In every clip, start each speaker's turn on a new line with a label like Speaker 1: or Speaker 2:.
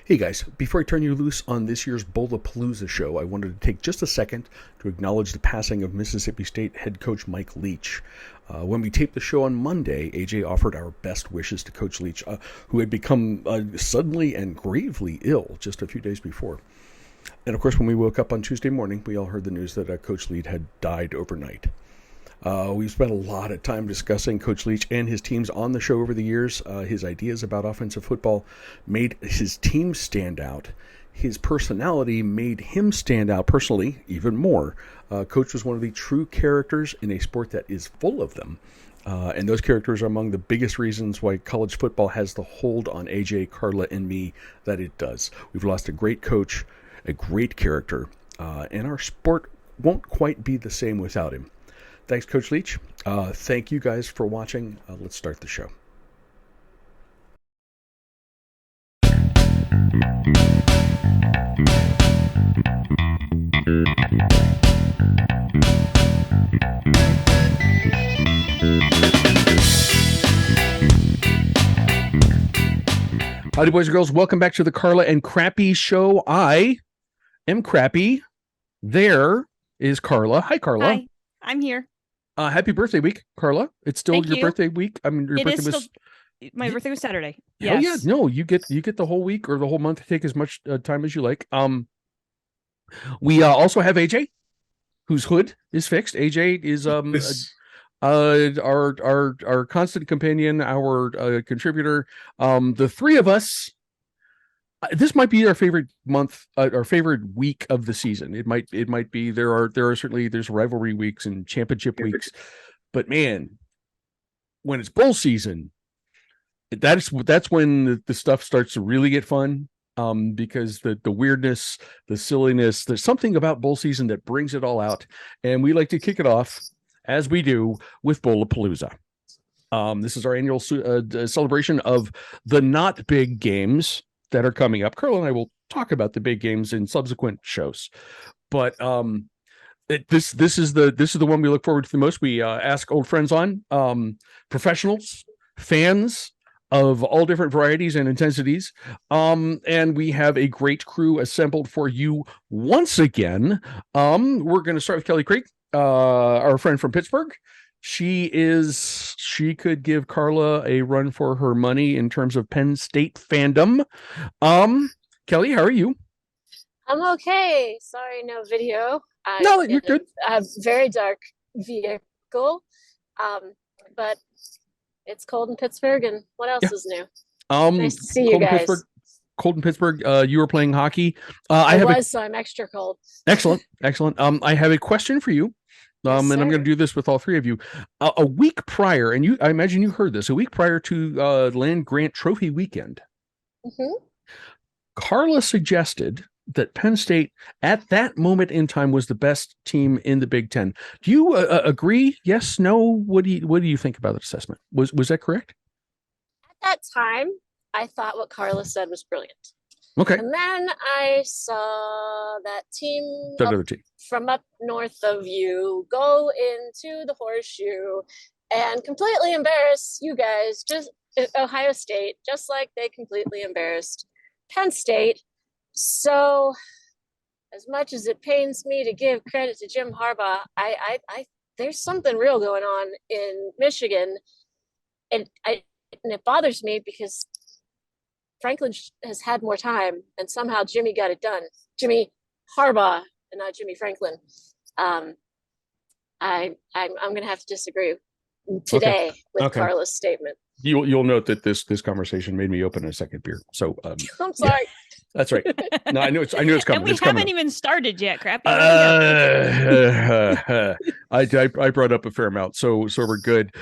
Speaker 1: Hey guys, before I turn you loose on this year's Bowlapalooza show, I wanted to take just a second to acknowledge the passing of Mississippi State head coach Mike Leach. When we taped the show on Monday, AJ offered our best wishes to Coach Leach, who had become suddenly and gravely ill just a few days before. And of course, when we woke up on Tuesday morning, we all heard the news that Coach Leach had died overnight. We've spent a lot of time discussing Coach Leach and his teams on the show over the years. His ideas about offensive football made his team stand out. His personality made him stand out personally even more. Coach was one of the true characters in a sport that is full of them. And those characters are among the biggest reasons why college football has the hold on AJ, Carla, and me that it does. We've lost a great coach, a great character, and our sport won't quite be the same without him. Thanks, Coach Leach. Thank you guys for watching. Let's start the show. Howdy, boys and girls. Welcome back to the Carla and Crappy Show. I am Crappy. There is Carla. Hi, Carla.
Speaker 2: Hi, I'm here.
Speaker 1: Happy birthday week, Carla. It's still
Speaker 2: Thank
Speaker 1: your
Speaker 2: you.
Speaker 1: birthday week. I mean, your
Speaker 2: It
Speaker 1: birthday
Speaker 2: is
Speaker 1: was...
Speaker 2: still, my birthday was Saturday.
Speaker 1: Hell
Speaker 2: Yes.
Speaker 1: yeah. No, you get the whole week or the whole month to take as much time as you like. We also have AJ, whose hood is fixed. AJ is our constant companion, our contributor. The three of us. This might be our favorite month, our favorite week of the season. It might be. There are certainly there's rivalry weeks and championship weeks, but man, when it's bowl season, that's when the stuff starts to really get fun. Because the weirdness, the silliness, there's something about bowl season that brings it all out, and we like to kick it off as we do with Bowlapalooza. This is our annual celebration of the not big games that are coming up. Carla and I will talk about the big games in subsequent shows, but this is the one we look forward to the most. We ask old friends on, professionals, fans of all different varieties and intensities, and we have a great crew assembled for you once again. We're going to start with Kelly Krieg, our friend from Pittsburgh. She could give Carla a run for her money in terms of Penn State fandom. Kelly, how are you?
Speaker 3: I'm okay. Sorry, no video.
Speaker 1: No, you're good.
Speaker 3: A very dark vehicle, but it's cold in Pittsburgh. And what else is new? Nice to see you guys.
Speaker 1: Cold in Pittsburgh. You were playing hockey.
Speaker 3: So I'm extra cold.
Speaker 1: Excellent. I have a question for you.
Speaker 3: Yes,
Speaker 1: and I'm going to do this with all three of you. A week prior, and I imagine you heard this, a week prior to Land Grant Trophy weekend, Carla suggested that Penn State at that moment in time was the best team in the Big Ten. Do you agree? Yes, no? What do you think about that assessment? Was that correct?
Speaker 3: At that time, I thought what Carla said was brilliant.
Speaker 1: Okay.
Speaker 3: And then I saw that team from up north of you go into the horseshoe and completely embarrass you guys, just Ohio State, just like they completely embarrassed Penn State. So as much as it pains me to give credit to Jim Harbaugh, I there's something real going on in Michigan. And it bothers me because Franklin has had more time, and somehow Jimmy got it done. Jimmy Harbaugh, and not Jimmy Franklin. I'm going to have to disagree today with Carla's statement.
Speaker 1: You'll note that this conversation made me open a second beer. So
Speaker 3: I'm sorry.
Speaker 1: Yeah, that's right. No, I knew it's coming.
Speaker 2: And we haven't even started yet, Crappy.
Speaker 1: I brought up a fair amount, so we're good.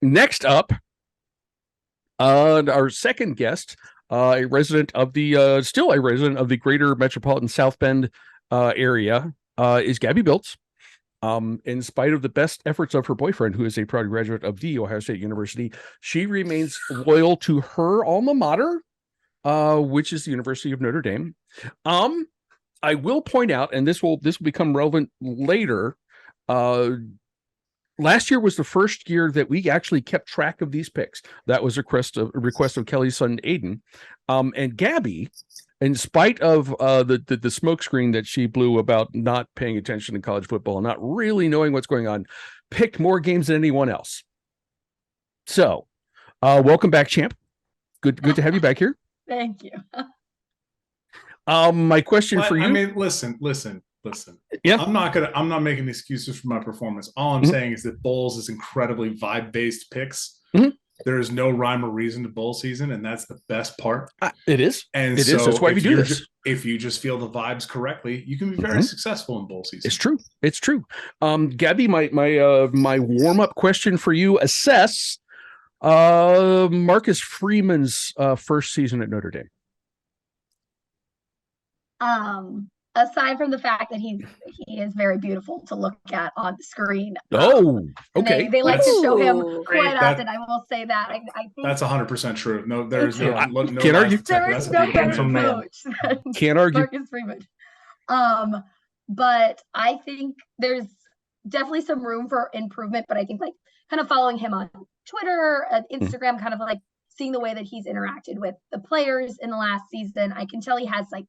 Speaker 1: Next up. Our second guest, a resident of the greater metropolitan South Bend area, is Gabby Biltz. In spite of the best efforts of her boyfriend, who is a proud graduate of the Ohio State University, she remains loyal to her alma mater, which is the University of Notre Dame. I will point out, and this will become relevant later, last year was the first year that we actually kept track of these picks. That was a request of Kelly's son Aiden, and Gabby, in spite of the smokescreen that she blew about not paying attention to college football, not really knowing what's going on, picked more games than anyone else. So, welcome back, champ. Good to have you back here.
Speaker 4: Thank you.
Speaker 1: My question for you.
Speaker 5: I mean, listen.
Speaker 1: Yeah.
Speaker 5: I'm not making excuses for my performance. All I'm saying is that bowls is incredibly vibe-based picks. There is no rhyme or reason to bowl season, and that's the best part.
Speaker 1: It is.
Speaker 5: And
Speaker 1: it is. That's why we do this.
Speaker 5: If you just feel the vibes correctly, you can be very successful in bowl season.
Speaker 1: It's true. Gabby, my warm-up question for you: assess Marcus Freeman's first season at Notre Dame.
Speaker 4: Aside from the fact that he is very beautiful to look at on the screen.
Speaker 1: Okay.
Speaker 4: They like to show him quite often. I will say that. I think
Speaker 5: that's 100% true. No, there's no
Speaker 1: can't argue.
Speaker 4: There is no better coach than
Speaker 1: can't argue.
Speaker 4: Marcus Freeman. But I think there's definitely some room for improvement. But I think like kind of following him on Twitter, Instagram, kind of like seeing the way that he's interacted with the players in the last season, I can tell he has like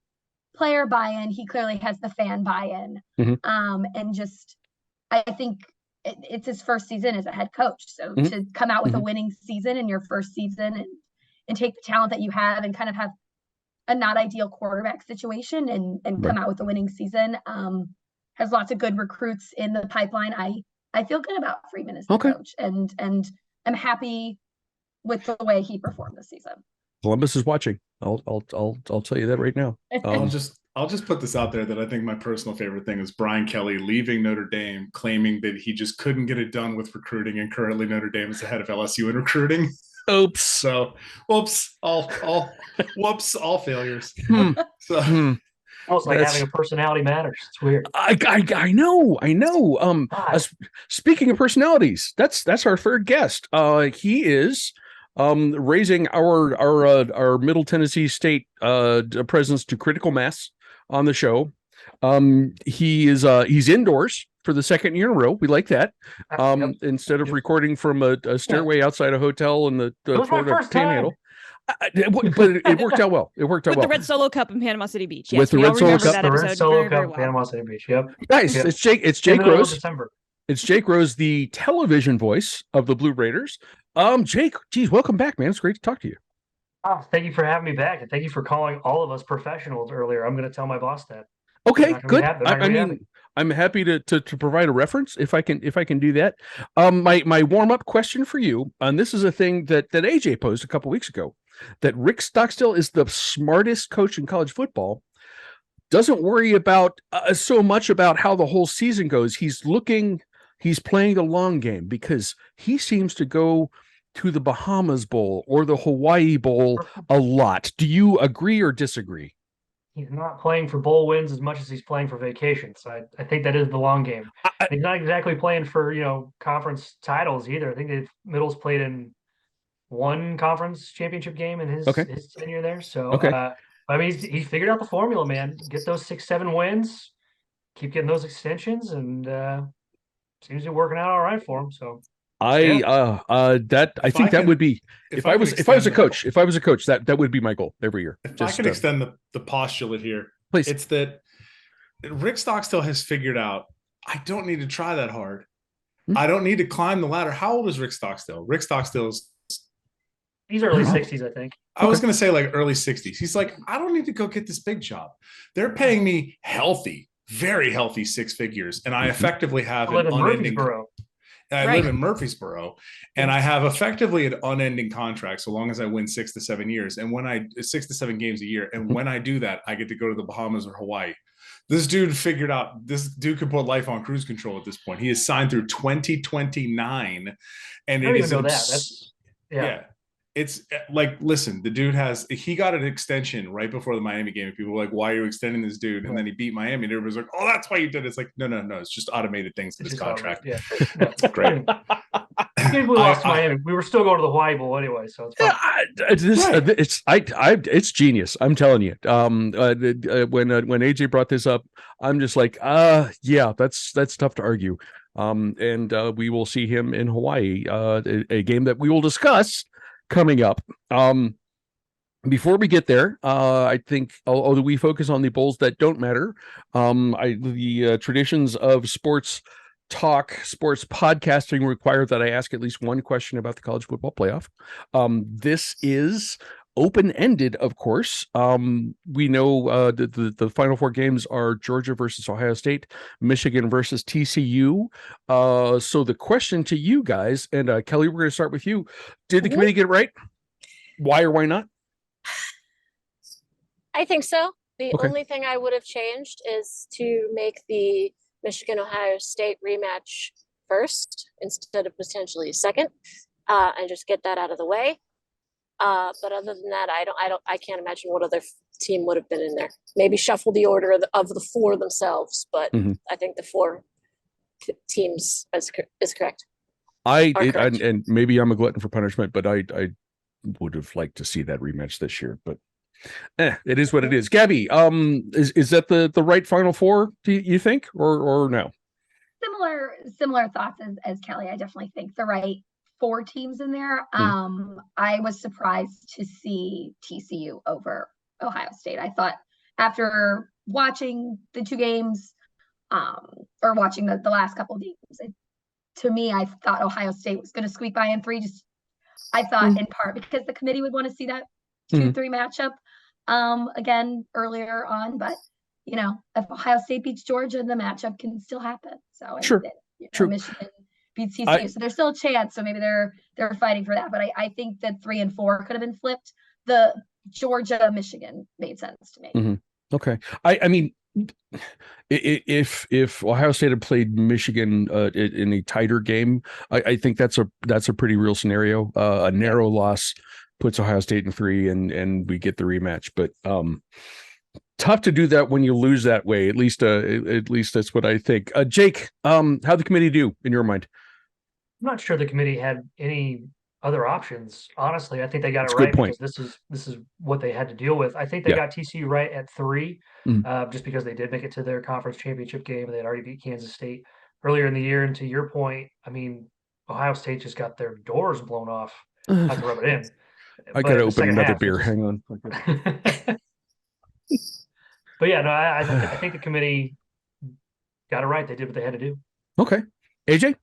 Speaker 4: player buy-in. He clearly has the fan buy-in. And just I think it's his first season as a head coach. So to come out with a winning season in your first season and take the talent that you have and kind of have a not ideal quarterback situation and come out with a winning season, has lots of good recruits in the pipeline. I feel good about Freeman as the coach, and I'm happy with the way he performed this season.
Speaker 1: Columbus is watching. I'll tell you that right now.
Speaker 5: I'll just put this out there that I think my personal favorite thing is Brian Kelly leaving Notre Dame, claiming that he just couldn't get it done with recruiting, and currently Notre Dame is ahead of LSU in recruiting.
Speaker 1: Oops.
Speaker 5: So, whoops, all failures.
Speaker 6: Almost like having a personality matters. It's weird.
Speaker 1: I know. Speaking of personalities, that's our third guest. He is raising our Middle Tennessee State presence to critical mass on the show. He's indoors for the second year in a row. We like that. Instead of recording from a stairway outside a hotel in the Florida Panhandle. But it worked out well.
Speaker 2: With the Red Solo Cup in Panama City Beach. Yes,
Speaker 1: with the Red Solo Cup,
Speaker 6: Panama City Beach. Yep.
Speaker 1: Nice. Yep. It's Jake Rose. It's Jake Rose, the television voice of the Blue Raiders. Jake, geez, welcome back, man. It's great to talk to you.
Speaker 6: Oh, thank you for having me back, and thank you for calling all of us professionals earlier. I'm going to tell my boss that.
Speaker 1: Okay, good. I'm happy to provide a reference if I can do that. My warm-up question for you, and this is a thing that AJ posed a couple weeks ago, that Rick Stockstill is the smartest coach in college football. Doesn't worry about so much about how the whole season goes. He's playing the long game because he seems to go to the Bahamas Bowl or the Hawaii Bowl a lot. Do you agree or disagree?
Speaker 6: He's not playing for bowl wins as much as he's playing for vacations. So I think that is the long game. He's not exactly playing for, conference titles either. I think Middle's played in one conference championship game in his tenure there. So, I mean, he figured out the formula, man. Get those 6-7 wins, keep getting those extensions, and seems to be working out all right for him. So I think that would be if I was a coach, that would be my goal every year.
Speaker 5: If I can extend the postulate here,
Speaker 1: please.
Speaker 5: It's that Rick Stockstill has figured out I don't need to try that hard. I don't need to climb the ladder. How old is Rick Stockstill? Rick Stockstill's
Speaker 6: he's early 60s, I think.
Speaker 5: I was going to say like early 60s. He's like, I don't need to go get this big job. They're paying me very healthy 6 figures, and I effectively have an unending. I live in Murfreesboro, and I have effectively an unending contract so long as I win 6 to 7 years. And when 6 to 7 games a year, and when I do that, I get to go to the Bahamas or Hawaii. This dude figured out this dude could put life on cruise control at this point. He is signed through 2029, and it is It's like, listen, the dude he got an extension right before the Miami game. People were like, why are you extending this dude? And then he beat Miami, and everybody's like, oh, that's why you did it. It's like, no. It's just automated things in this contract.
Speaker 6: Yeah.
Speaker 5: Great.
Speaker 6: We lost Miami. We were still going to the Hawaii Bowl anyway, so it's fine.
Speaker 1: It's genius. I'm telling you. When AJ brought this up, I'm just like, that's tough to argue. And we will see him in Hawaii, a game that we will discuss coming up. Before we get there, I think, although we focus on the bowls that don't matter, the traditions of sports talk, sports podcasting require that I ask at least one question about the college football playoff. This is open-ended, of course. We know the final four games are Georgia versus Ohio State, Michigan versus TCU. So the question to you guys, and Kelly, we're going to start with you. Did the committee get it right? Why or why not?
Speaker 3: I think so. The only thing I would have changed is to make the Michigan-Ohio State rematch first instead of potentially second, and just get that out of the way. But other than that, I can't imagine what other team would have been in there. Maybe shuffle the order of the four themselves, but I think the four teams is correct.
Speaker 1: And maybe I'm a glutton for punishment, but I would have liked to see that rematch this year, but it is what it is. Gabby, is that the right Final Four, do you think, or no?
Speaker 4: Similar thoughts as Kelly. I definitely think the right four teams in there. I was surprised to see TCU over Ohio State. I thought after watching the two games, or watching the last couple of games, to me, I thought Ohio State was going to squeak by in three. I thought in part because the committee would want to see that 2-3 matchup again earlier on, but if Ohio State beats Georgia, the matchup can still happen. So
Speaker 1: true.
Speaker 4: Michigan beats TCU, so there's still a chance. So maybe they're fighting for that. But I think that 3 and 4 could have been flipped. The Georgia Michigan made sense to me.
Speaker 1: Okay, I mean, if Ohio State had played Michigan in a tighter game, I think that's a pretty real scenario. A narrow loss puts Ohio State in 3, and we get the rematch. But tough to do that when you lose that way. At least that's what I think. Jake, how'd the committee do in your mind?
Speaker 6: I'm not sure the committee had any other options. Honestly, I think they got it right because this is what they had to deal with. I think they got TCU right at 3, just because they did make it to their conference championship game and they had already beat Kansas State earlier in the year. And to your point, I mean, Ohio State just got their doors blown off. Not to rub it in.
Speaker 1: I gotta open another beer. Hang on.
Speaker 6: But yeah, no, I think the committee got it right. They did what they had to do.
Speaker 1: Okay. AJ?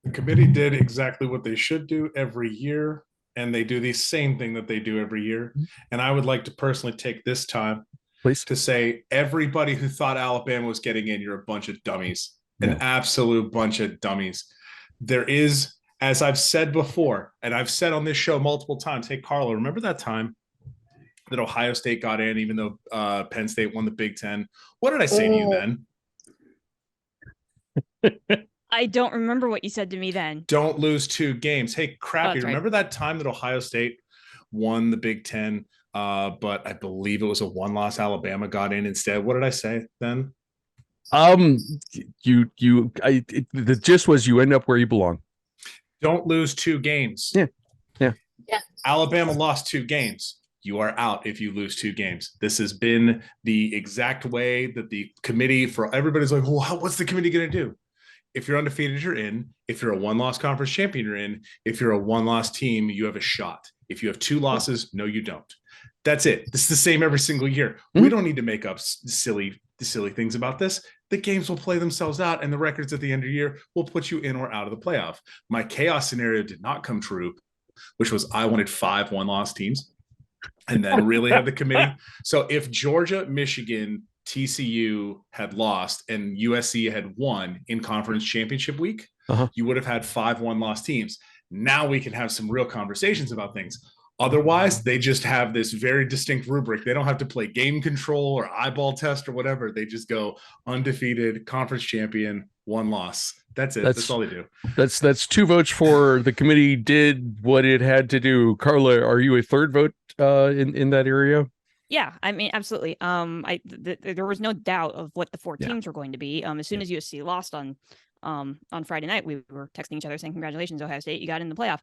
Speaker 5: The committee did exactly what they should do every year, and they do the same thing that they do every year. And I would like to personally take this time,
Speaker 1: please,
Speaker 5: to say everybody who thought Alabama was getting in, you're a bunch of dummies, an absolute bunch of dummies. There is, as I've said before, and I've said on this show multiple times, hey, Carla, remember that time that Ohio State got in, even though Penn State won the Big Ten? What did I say to you then?
Speaker 2: I don't remember what you said to me then.
Speaker 5: Don't lose 2 games. Hey, crappy. Remember that time that Ohio State won the Big Ten, but I believe it was a 1-loss Alabama got in instead? What did I say then?
Speaker 1: The gist was you end up where you belong.
Speaker 5: Don't lose 2 games.
Speaker 1: Yeah.
Speaker 5: Alabama lost 2 games. You are out if you lose 2 games. This has been the exact way that the committee, for everybody's like, well, what's the committee going to do? If you're undefeated, you're in. If you're a 1-loss conference champion, you're in. If you're a 1-loss team, you have a shot. If you have 2 losses, no, you don't. That's it. This is the same every single year. We don't need to make up silly things about this. The games will play themselves out, and the records at the end of the year will put you in or out of the playoff. My chaos scenario did not come true, which was I wanted 5 1-loss teams and then really have the committee. So if Georgia, Michigan, TCU had lost and USC had won in conference championship week, you would have had 5 1-loss teams. Now we can have some real conversations about things. Otherwise, they just have this very distinct rubric. They don't have to play game control or eyeball test or whatever. They just go undefeated, conference champion, 1 loss. That's it. That's all they do.
Speaker 1: That's 2 votes for the committee did what it had to do. Carla, are you a third vote in that area?
Speaker 2: Yeah, I mean, absolutely. There was no doubt of what the 4 teams were going to be. As soon as USC lost on Friday night, we were texting each other saying, "Congratulations, Ohio State, you got in the playoff."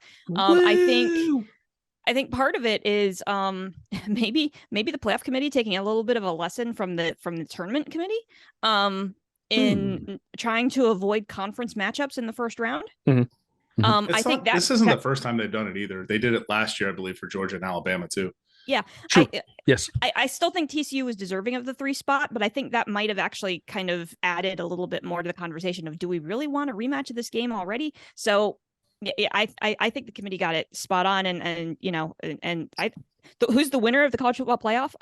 Speaker 2: I think part of it is maybe the playoff committee taking a little bit of a lesson from the tournament committee. in trying to avoid conference matchups in the first round.
Speaker 5: Mm-hmm.
Speaker 2: I think
Speaker 5: this isn't the first time they've done it either. They did it last year, I believe, for Georgia and Alabama too.
Speaker 2: Yeah.
Speaker 1: True. Yes.
Speaker 2: I still think TCU was deserving of the 3 spot, but I think that might have actually kind of added a little bit more to the conversation of, do we really want a rematch of this game already? So yeah, I think the committee got it spot on, and you know, and who's the winner of the college football playoff?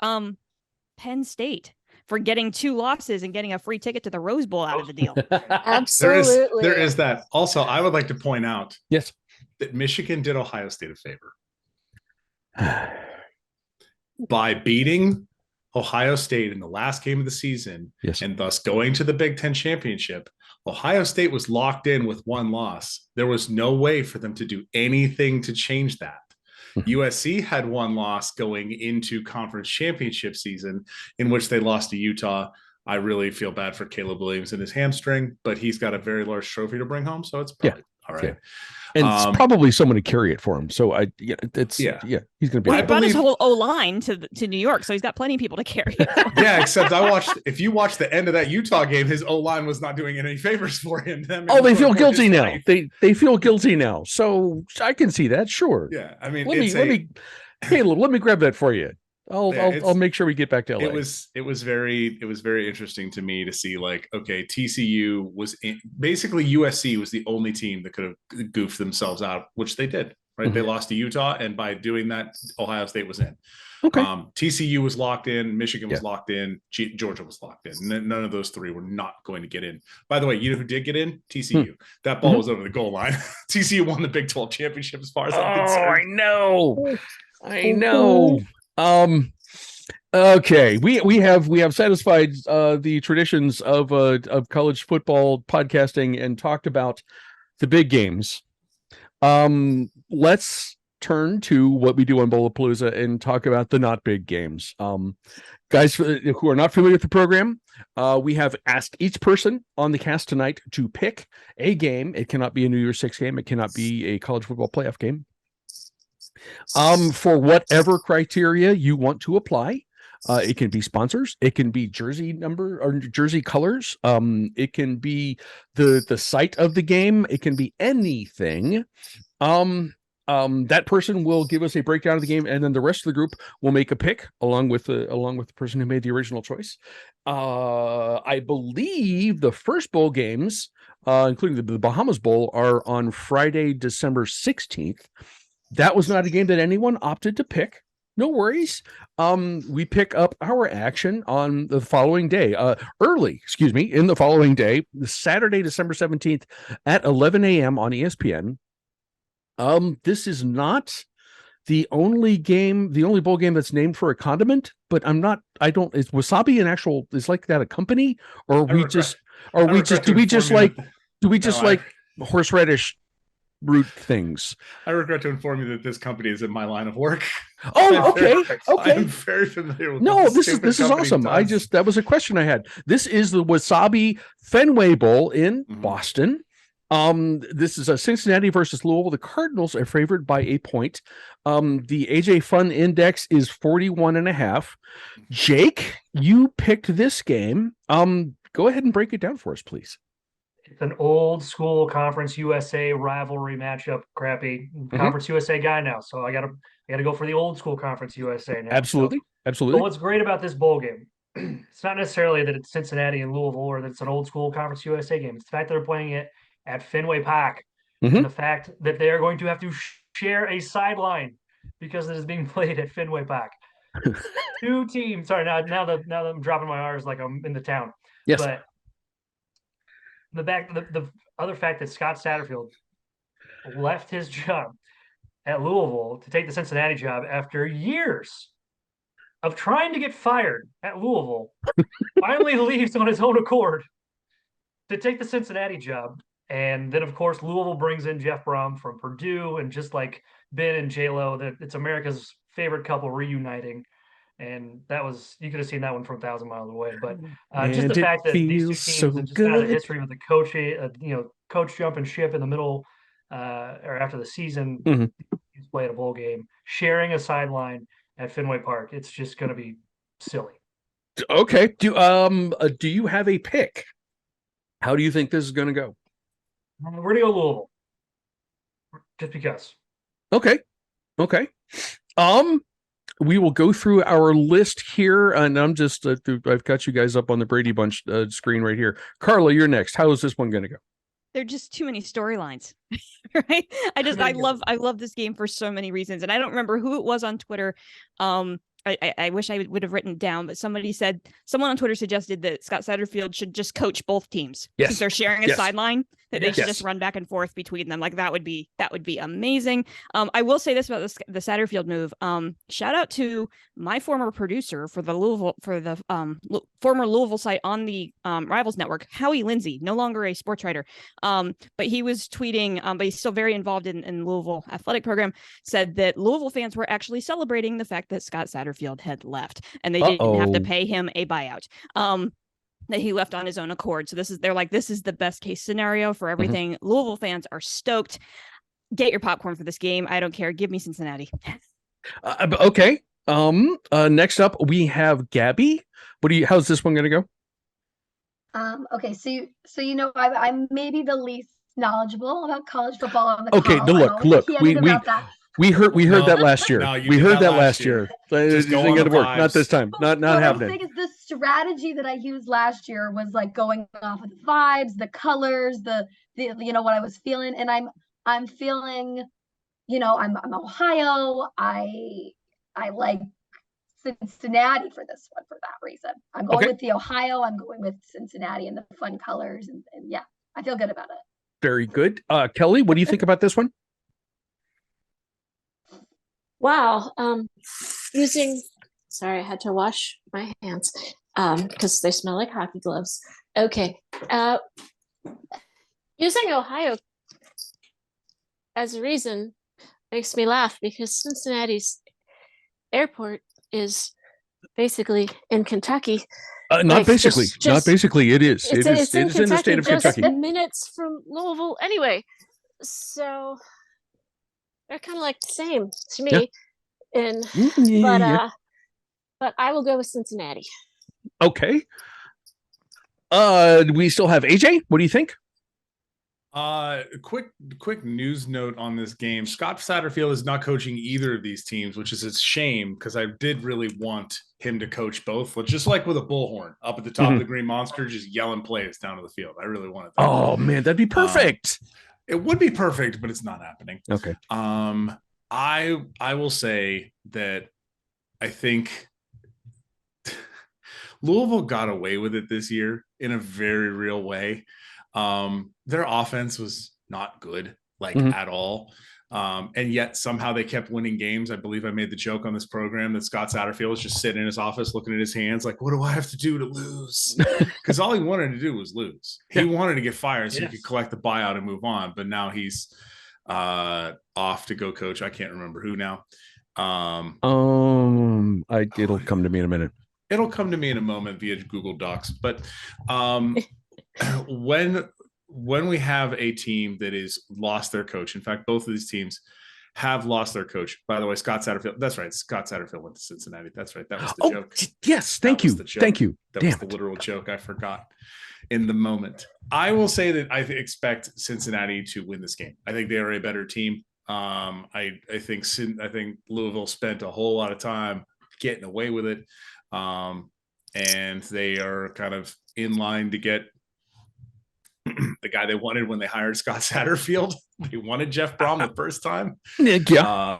Speaker 2: Penn State, for getting 2 losses and getting a free ticket to the Rose Bowl out of the deal.
Speaker 3: Absolutely.
Speaker 5: There is that. Also, I would like to point out,
Speaker 1: yes,
Speaker 5: that Michigan did Ohio State a favor by beating Ohio State in the last game of the season, and thus going to the Big Ten championship. Ohio State was locked in with 1 loss. There was no way for them to do anything to change that. USC had 1 loss going into conference championship season, in which they lost to Utah. I really feel bad for Caleb Williams and his hamstring, but he's got a very large trophy to bring home, so it's probably all right.
Speaker 1: Yeah. And it's probably someone to carry it for him. So he's going to be.
Speaker 2: Well, he brought his whole O-line to New York, so he's got plenty of people to carry it.
Speaker 5: Yeah, except if you watch the end of that Utah game, his O-line was not doing any favors for him.
Speaker 1: They feel guilty now. They feel guilty now. So I can see that. Sure.
Speaker 5: Yeah, I mean,
Speaker 1: Caleb, let me grab that for you. I'll make sure we get back to LA.
Speaker 5: It was very interesting to me to see, like, okay, TCU was basically USC was the only team that could have goofed themselves out, which they did, right? Mm-hmm. They lost to Utah, and by doing that, Ohio State was in. Okay. TCU was locked in, Michigan was locked in, Georgia was locked in. None of those 3 were not going to get in. By the way, you know who did get in? TCU. That ball was over the goal line. TCU won the Big 12 championship, as far as I'm concerned.
Speaker 1: I know. Okay, we have satisfied the traditions of college football podcasting and talked about the big games. Let's turn to what we do on Bowlapalooza and talk about the not big games. Guys who are not familiar with the program, we have asked each person on the cast tonight to pick a game. It cannot be a New Year's Six game. It cannot be a college football playoff game. For whatever criteria you want to apply. It can be sponsors, it can be jersey number or jersey colors, it can be the site of the game, it can be anything. That person will give us a breakdown of the game, and then the rest of the group will make a pick along with the person who made the original choice. I believe the first bowl games, including the Bahamas Bowl, are on Friday, December 16th. That was not a game that anyone opted to pick. No worries. We pick up our action on the following day, in the following day, Saturday, December 17th at 11 a.m. on ESPN. This is not the only bowl game that's named for a condiment, but is wasabi an actual, is like that a company, or do we just like horseradish root things?
Speaker 5: I regret to inform you that this company is in my line of work.
Speaker 1: Oh, okay.
Speaker 5: I'm very familiar with
Speaker 1: this is awesome. That was a question I had. This is the Wasabi Fenway Bowl in Boston. This is a Cincinnati versus Louisville. The Cardinals are favored by a point. The AJ Fun Index is 41.5. Jake, you picked this game. Go ahead and break it down for us, please.
Speaker 6: It's an old school Conference USA rivalry matchup. Crappy Conference USA guy now, so I gotta go for the old school Conference USA now.
Speaker 1: Absolutely.
Speaker 6: But what's great about this bowl game? It's not necessarily that it's Cincinnati and Louisville, or that it's an old school Conference USA game. It's the fact that they're playing it at Fenway Park, and the fact that they are going to have to share a sideline because it is being played at Fenway Park. 2 teams. Sorry, now that I'm dropping my R's like I'm in the town.
Speaker 1: Yes.
Speaker 6: But the other fact that Scott Satterfield left his job at Louisville to take the Cincinnati job after years of trying to get fired at Louisville, finally leaves on his own accord to take the Cincinnati job. And then, of course, Louisville brings in Jeff Brom from Purdue, and just like Ben and J-Lo, that it's America's favorite couple reuniting. And that was, you could have seen that one from 1,000 miles away. But just the fact that these 2 teams and just kind of the history with the coach, coach jumping ship in the middle or after the season, he's played a bowl game, sharing a sideline at Fenway Park. It's just going to be silly.
Speaker 1: Okay. Do you have a pick? How do you think this is going to go?
Speaker 6: We're going to go Louisville. Just because.
Speaker 1: Okay. We will go through our list here, and I'm just I've got you guys up on the Brady Bunch screen right here. Carla, you're next. How is this one going to go?
Speaker 2: There are just too many storylines, right? I love this game for so many reasons, and I don't remember who it was on Twitter. I wish I would have written it down, but someone on Twitter suggested that Scott Satterfield should just coach both teams.
Speaker 1: Yes.
Speaker 2: Since they're sharing a sideline, that they should
Speaker 1: Yes.
Speaker 2: just run back and forth between them. Like that would be amazing. I will say this about the Satterfield move. Shout out to my former producer for the former Louisville site on the Rivals Network, Howie Lindsay, no longer a sports writer. But he was tweeting, but he's still very involved in Louisville athletic program, said that Louisville fans were actually celebrating the fact that Scott Satterfield had left and they didn't have to pay him a buyout. That he left on his own accord. So this is the best case scenario for everything. Mm-hmm. Louisville fans are stoked. Get your popcorn for this game. I don't care. Give me Cincinnati.
Speaker 1: Okay. Next up we have Gabby. How's this one going to go?
Speaker 4: Okay. So you know, I'm maybe the least knowledgeable about college football on the
Speaker 1: okay.
Speaker 4: call.
Speaker 1: Look. We heard that last year. We heard that last year.
Speaker 5: Just go on the
Speaker 1: work.
Speaker 5: vibes.
Speaker 1: Not this time. Not
Speaker 4: what
Speaker 1: happening.
Speaker 4: I'm saying is the strategy that I used last year was like going off of the vibes, the colors, the you know what I was feeling, and I'm feeling, you know, I'm Ohio. I like Cincinnati for this one for that reason. I'm going with the Ohio. I'm going with Cincinnati and the fun colors, and yeah, I feel good about it.
Speaker 1: Very good. Kelly, what do you think about this one?
Speaker 3: Wow. Sorry, I had to wash my hands because they smell like hockey gloves. Okay. Using Ohio as a reason makes me laugh because Cincinnati's airport is basically in Kentucky.
Speaker 1: Not basically. It is. It is in the state of
Speaker 3: just
Speaker 1: Kentucky.
Speaker 3: Minutes from Louisville anyway. So they're kind of like the same to me. But I will go with Cincinnati.
Speaker 1: Okay. We still have AJ. What do you think?
Speaker 5: Quick news note on this game. Scott Satterfield is not coaching either of these teams, which is a shame because I did really want him to coach both. Just like with a bullhorn up at the top of the Green Monster, just yelling plays down to the field. I really wanted that.
Speaker 1: Oh man, that'd be perfect.
Speaker 5: It would be perfect, but it's not happening.
Speaker 1: Okay.
Speaker 5: I will say that I think Louisville got away with it this year in a very real way. Their offense was not good, at all. And yet somehow they kept winning games. I believe I made the joke on this program that Scott Satterfield was just sitting in his office looking at his hands like, what do I have to do to lose? Because all he wanted to do was lose. He wanted to get fired so he could collect the buyout and move on. But now he's off to go coach. I can't remember who now.
Speaker 1: It'll come to me in a minute.
Speaker 5: It'll come to me in a moment via Google Docs. But when we have a team that is lost their coach, in fact, both of these teams have lost their coach. By the way, Scott Satterfield. That's right. Scott Satterfield went to Cincinnati. That's right. That was the joke.
Speaker 1: Yes. Thank you.
Speaker 5: That was the literal joke. I forgot in the moment. I will say that I expect Cincinnati to win this game. I think they are a better team. I think Louisville spent a whole lot of time getting away with it. And they are kind of in line to get the guy they wanted when they hired Scott Satterfield. They wanted Jeff Brom the first time.
Speaker 1: Yeah.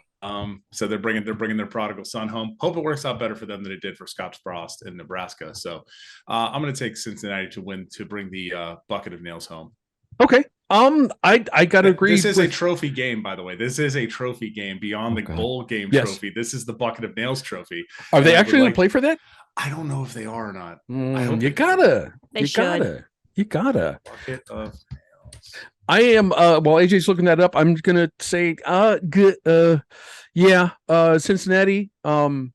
Speaker 5: So they're bringing their prodigal son home. Hope it works out better for them than it did for Scott Frost in Nebraska. So I'm going to take Cincinnati to win, to bring the bucket of nails home.
Speaker 1: Okay. I gotta agree.
Speaker 5: This is a trophy game, by the way. This is a trophy game beyond the bowl game trophy. This is the bucket of nails trophy.
Speaker 1: Are they actually going to play for that?
Speaker 5: I don't know if they are or not.
Speaker 1: You gotta.
Speaker 5: Bucket of nails.
Speaker 1: I am. While AJ's looking that up, I'm gonna say, Cincinnati. Even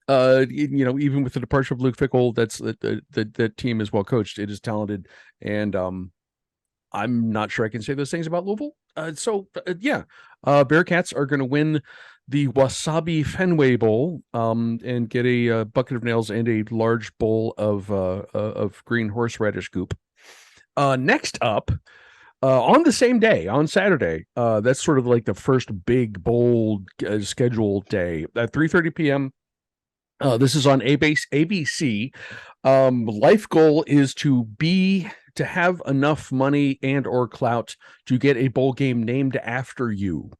Speaker 1: with the departure of Luke Fickell, that's the team is well coached. It is talented, and I'm not sure I can say those things about Louisville. Bearcats are going to win the Wasabi Fenway Bowl, and get a bucket of nails and a large bowl of green horseradish goop. Next up, on the same day, on Saturday, that's sort of like the first big bold scheduled day at 3:30 p.m. This is on ABC. Life goal is to have enough money and or clout to get a bowl game named after you.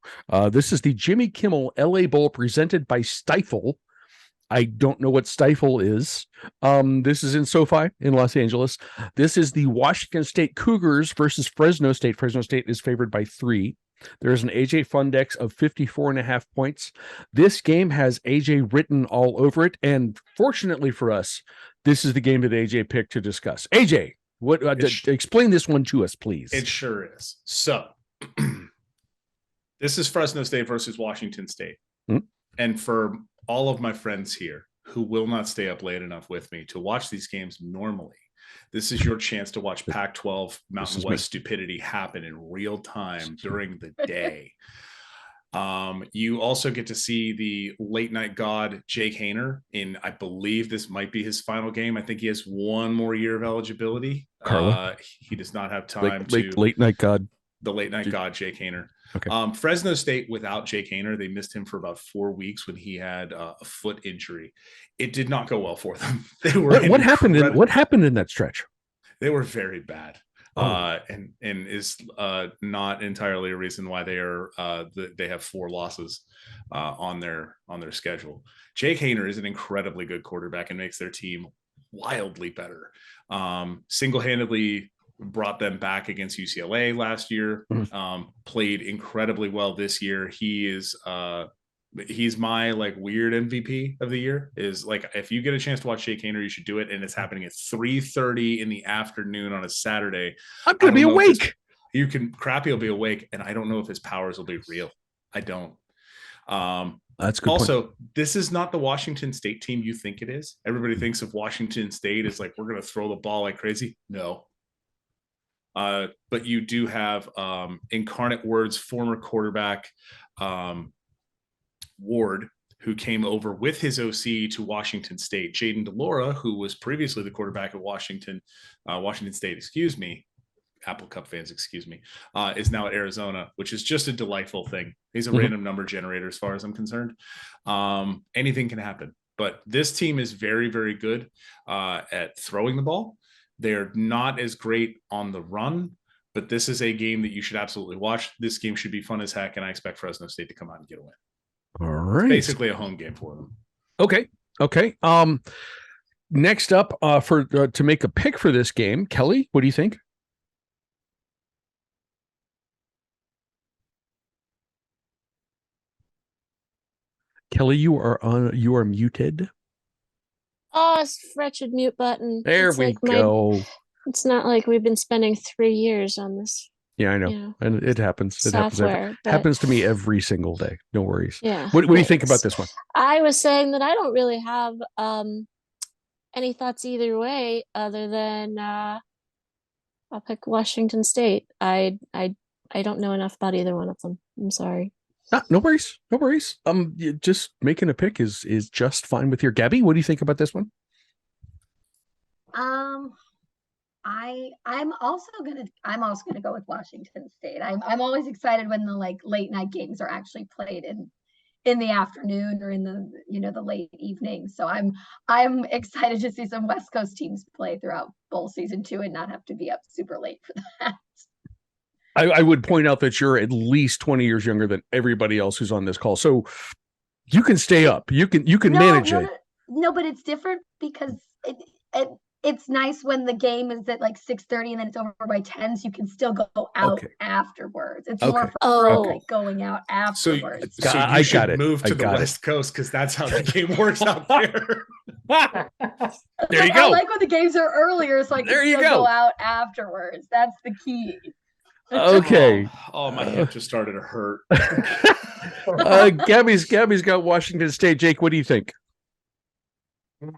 Speaker 1: This is the Jimmy Kimmel LA Bowl presented by Stifel. I don't know what Stifel is. This is in SoFi in Los Angeles. This is the Washington State Cougars versus Fresno State. Fresno State is favored by 3. There's an AJ Fundex of 54.5 points. This game has AJ written all over it. And fortunately for us, this is the game that AJ picked to discuss. AJ, explain this one to us, please.
Speaker 5: It sure is. So this is Fresno State versus Washington State. Mm-hmm. And for all of my friends here who will not stay up late enough with me to watch these games normally, this is your chance to watch Pac-12 Mountain West stupidity happen in real time during the day. You also get to see the late night god Jake Haener in, I believe this might be his final game. I think he has one more year of eligibility.
Speaker 1: Carla.
Speaker 5: He does not have time
Speaker 1: late night god.
Speaker 5: The late night god Jake Haener.
Speaker 1: Okay.
Speaker 5: Fresno State without Jake Haener, they missed him for about 4 weeks when he had a foot injury. It did not go well for them. They were
Speaker 1: what happened in that stretch?
Speaker 5: They were very bad. And is not entirely a reason why they are they have 4 losses on their schedule. Jake Haener is an incredibly good quarterback and makes their team wildly better. Single-handedly brought them back against UCLA last year. Played incredibly well this year. He's my like weird MVP of the year. Is like, if you get a chance to watch Jake Haener, you should do it. And it's happening at 3:30 in the afternoon on a Saturday.
Speaker 1: I'm gonna be awake.
Speaker 5: Crappy will be awake, and I don't know if his powers will be real. I don't.
Speaker 1: That's good.
Speaker 5: Also, this is not the Washington State team you think it is. Everybody thinks of Washington State as like, we're gonna throw the ball like crazy. No. But you do have Incarnate Word's former quarterback Ward, who came over with his OC to Washington State. Jaden DeLora, who was previously the quarterback at Washington State, Apple Cup fans, is now at Arizona, which is just a delightful thing. He's a random number generator as far as I'm concerned. Anything can happen. But this team is very, very good at throwing the ball. They're not as great on the run, but this is a game that you should absolutely watch. This game should be fun as heck, and I expect Fresno State to come out and get a win.
Speaker 1: All right.
Speaker 5: It's basically a home game for them.
Speaker 1: Okay. Next up, to make a pick for this game, Kelly, what do you think? Kelly, you are muted.
Speaker 3: Oh, it's wretched mute button.
Speaker 1: There we go.
Speaker 3: It's not like we've been spending 3 years on this.
Speaker 1: Yeah, I know. And it happens.
Speaker 3: Software,
Speaker 1: happens to me every single day. No worries.
Speaker 3: Yeah.
Speaker 1: What do you think about this one?
Speaker 3: I was saying that I don't really have any thoughts either way, other than I'll pick Washington State. I don't know enough about either one of them. I'm sorry.
Speaker 1: No worries. Just making a pick is just fine with your Gabby. What do you think about this one?
Speaker 4: I'm also gonna go with Washington State. I'm always excited when the like late night games are actually played in the afternoon or in the late evening. So I'm excited to see some West Coast teams play throughout bowl season too and not have to be up super late for that.
Speaker 1: I would point out that you're at least 20 years younger than everybody else who's on this call. So you can stay up. You can manage it.
Speaker 4: No, but it's different because it's nice when the game is at like 6:30 and then it's over by 10, so you can still go out afterwards. It's more for like going out afterwards.
Speaker 5: So you should move to the West Coast because that's how the game works out there.
Speaker 1: There you go.
Speaker 4: I like when the games are earlier, so I can still go out afterwards. That's the key.
Speaker 1: Okay.
Speaker 5: Oh, my hip just started to hurt.
Speaker 1: Gabby's got Washington State. Jake, what do you think?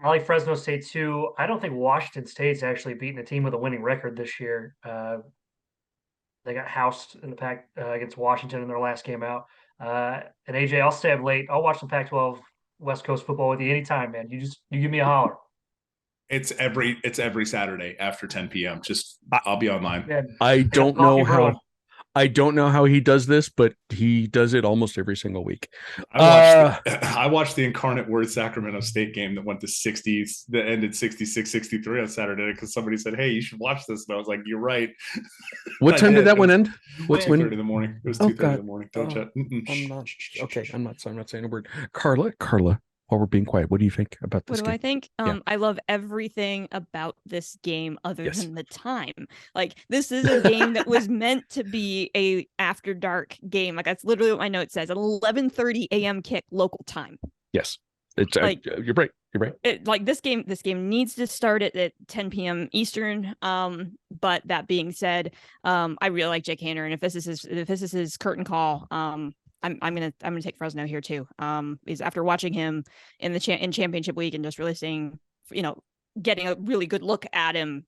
Speaker 6: I like Fresno State too. I don't think Washington State's actually beaten a team with a winning record this year. They got housed in the Pac against Washington in their last game out. And AJ, I'll stay up late. I'll watch the Pac-12 West Coast football with you anytime, man. You give me a holler.
Speaker 5: It's every Saturday after 10 p.m. Just I'll be online.
Speaker 6: Yeah.
Speaker 1: I don't know how he does this, but he does it almost every single week.
Speaker 5: I watched the Incarnate Word Sacramento State game that went to 60s, that ended 66-63 on Saturday because somebody said, "Hey, you should watch this." And I was like, "You're right."
Speaker 1: What time did that one end?
Speaker 5: What's 2:30 in the morning? It was 2:30 in the morning. Don't chat.
Speaker 1: I'm not saying a word. Carla, while we're being quiet, what do you think about this
Speaker 2: game?
Speaker 1: What do
Speaker 2: I think? I love everything about this game other than the time. Like, this is a game that was meant to be a after dark game. Like, that's literally what my note says. An 11:30 a.m. kick local time.
Speaker 1: Yes. It's like you're right.
Speaker 2: This game needs to start at 10 p.m. Eastern. But that being said, I really like Jake Haener, and if this is his curtain call, I'm gonna take Fresno here too. Is after watching him in championship week and just really seeing, getting a really good look at him.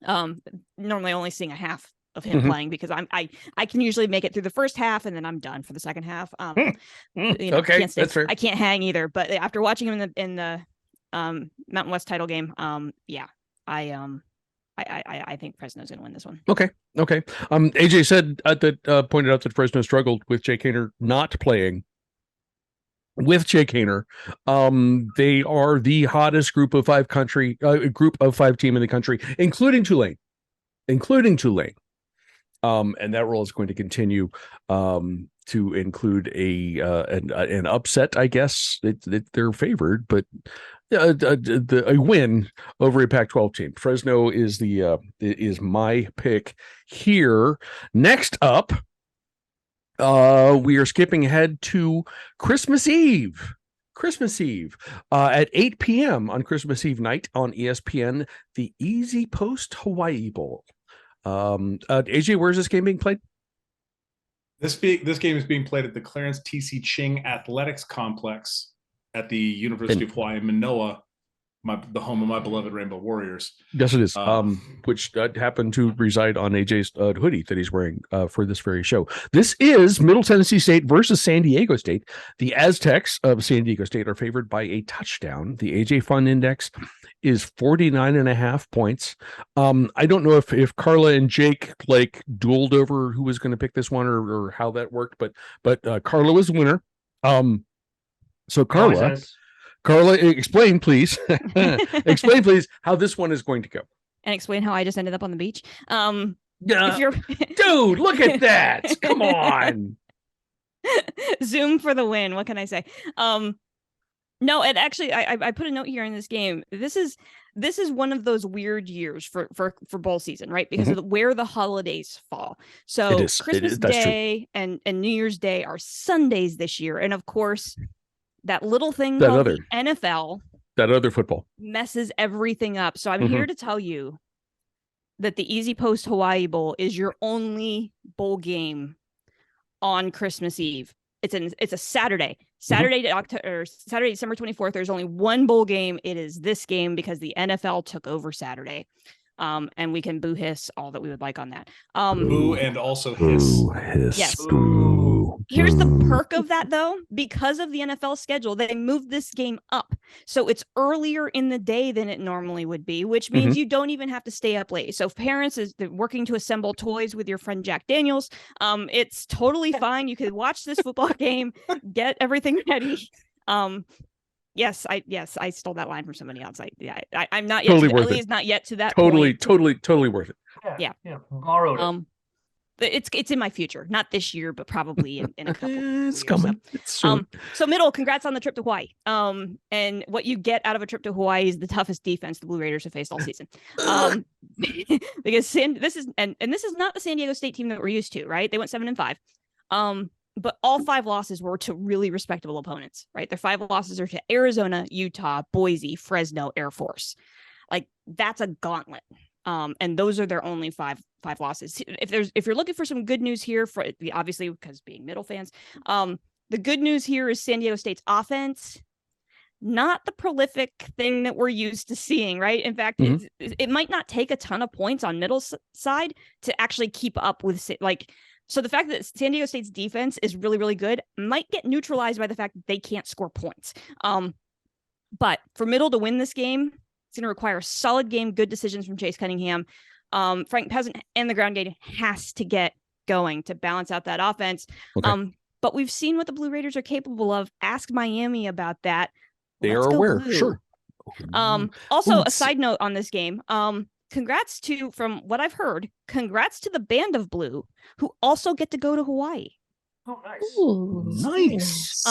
Speaker 2: Normally only seeing a half of him playing because I can usually make it through the first half and then I'm done for the second half.
Speaker 1: Okay, that's fair.
Speaker 2: I can't hang either. But after watching him in the Mountain West title game, I think Fresno's gonna win this one.
Speaker 1: Okay. AJ said pointed out that Fresno struggled with Jake Haener not playing. With Jake Haener, they are the hottest group of five team in the country, including Tulane. And that role is going to continue to include an upset, I guess. They're favored, but a win over a Pac-12 team. Fresno is my pick here. Next up, we are skipping ahead to Christmas Eve. At 8 p.m. on Christmas Eve night on ESPN, the Easy Post Hawaii Bowl. AJ, where's this game being played?
Speaker 5: This game is being played at the Clarence T.C. Ching Athletics Complex at the University of Hawaii, Manoa, the home of my beloved Rainbow Warriors.
Speaker 1: Yes, it is. Which happened to reside on AJ's hoodie that he's wearing for this very show. This is Middle Tennessee State versus San Diego State. The Aztecs of San Diego State are favored by a touchdown. The AJ Fun Index is 49.5 points. I don't know if Carla and Jake dueled over who was going to pick this one or how that worked, but Carla was the winner. So Carla, explain please. Explain please how this one is going to go.
Speaker 2: And explain how I just ended up on the beach.
Speaker 1: Dude, look at that. Come on.
Speaker 2: Zoom for the win. What can I say? No, and actually I put a note here in this game. This is one of those weird years for bowl season, right? Because of where the holidays fall. So Christmas Day and New Year's Day are Sundays this year. And of course, that little thing called the NFL,
Speaker 1: that other football, messes
Speaker 2: everything up. So I'm here to tell you that the Easy Post Hawaii Bowl is your only bowl game on Christmas Eve. It's a Saturday. Saturday, December 24th. There's only one bowl game. It is this game because the NFL took over Saturday. And we can boo hiss all that we would like on that.
Speaker 5: Boo and also hiss.
Speaker 2: Yes.
Speaker 1: Boo.
Speaker 2: Here's the perk of that, though. Because of the NFL schedule, they moved this game up. So it's earlier in the day than it normally would be, which means you don't even have to stay up late. So if parents is working to assemble toys with your friend Jack Daniels, it's totally fine. You could watch this football game, get everything ready. Yes, I stole that line from somebody else. I'm not yet.
Speaker 1: Totally worth
Speaker 2: it.
Speaker 1: Is
Speaker 2: not yet to that.
Speaker 1: Totally
Speaker 2: point.
Speaker 1: Worth it.
Speaker 6: Yeah. Borrowed it.
Speaker 2: It's in my future, not this year, but probably in a couple.
Speaker 1: It's coming.
Speaker 2: So Middle, congrats on the trip to Hawaii. And what you get out of a trip to Hawaii is the toughest defense the Blue Raiders have faced all season. Because this is not the San Diego State team that we're used to, right? They went 7-5. But all 5 losses were to really respectable opponents, right? Their 5 losses are to Arizona, Utah, Boise, Fresno, Air Force. That's a gauntlet. And those are their only five losses. If you're looking for some good news here, for obviously because being Middle fans, the good news here is San Diego State's offense, not the prolific thing that we're used to seeing, right? In fact, it might not take a ton of points on Middle's side to actually keep up with So the fact that San Diego State's defense is really, really good might get neutralized by the fact that they can't score points. But for Middle to win this game, It's going to require a solid game, good decisions from Chase Cunningham. Frank Peasant and the ground game has to get going to balance out that offense.
Speaker 1: Okay.
Speaker 2: But we've seen what the Blue Raiders are capable of. Ask Miami about that.
Speaker 1: They
Speaker 2: Let's
Speaker 1: are
Speaker 2: go
Speaker 1: aware.
Speaker 2: Blue.
Speaker 1: Sure.
Speaker 2: Also, a side note on this game. Congrats to, from what I've heard, congrats to the Band of Blue, who also get to go to Hawaii.
Speaker 6: Oh, nice.
Speaker 3: Ooh,
Speaker 1: Nice.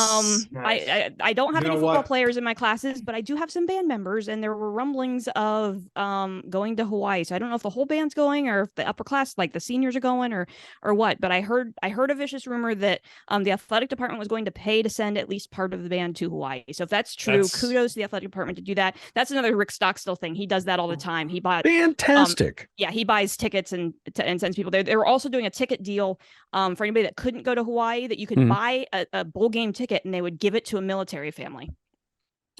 Speaker 6: Nice.
Speaker 2: I don't have
Speaker 5: You
Speaker 2: any
Speaker 5: know
Speaker 2: football
Speaker 5: what?
Speaker 2: players in my classes, but I do have some band members, and there were rumblings of going to Hawaii. So I don't know if the whole band's going or if the upper class, like the seniors, are going or what. But I heard a vicious rumor that the athletic department was going to pay to send at least part of the band to Hawaii. So if that's true, kudos to the athletic department to do that. That's another Rick Stockstill thing. He does that all the time. He bought
Speaker 1: Fantastic.
Speaker 2: yeah, he buys tickets and sends people there. They were also doing a ticket deal for anybody that couldn't go to Hawaii, that you could buy a bowl game ticket and they would give it to a military family.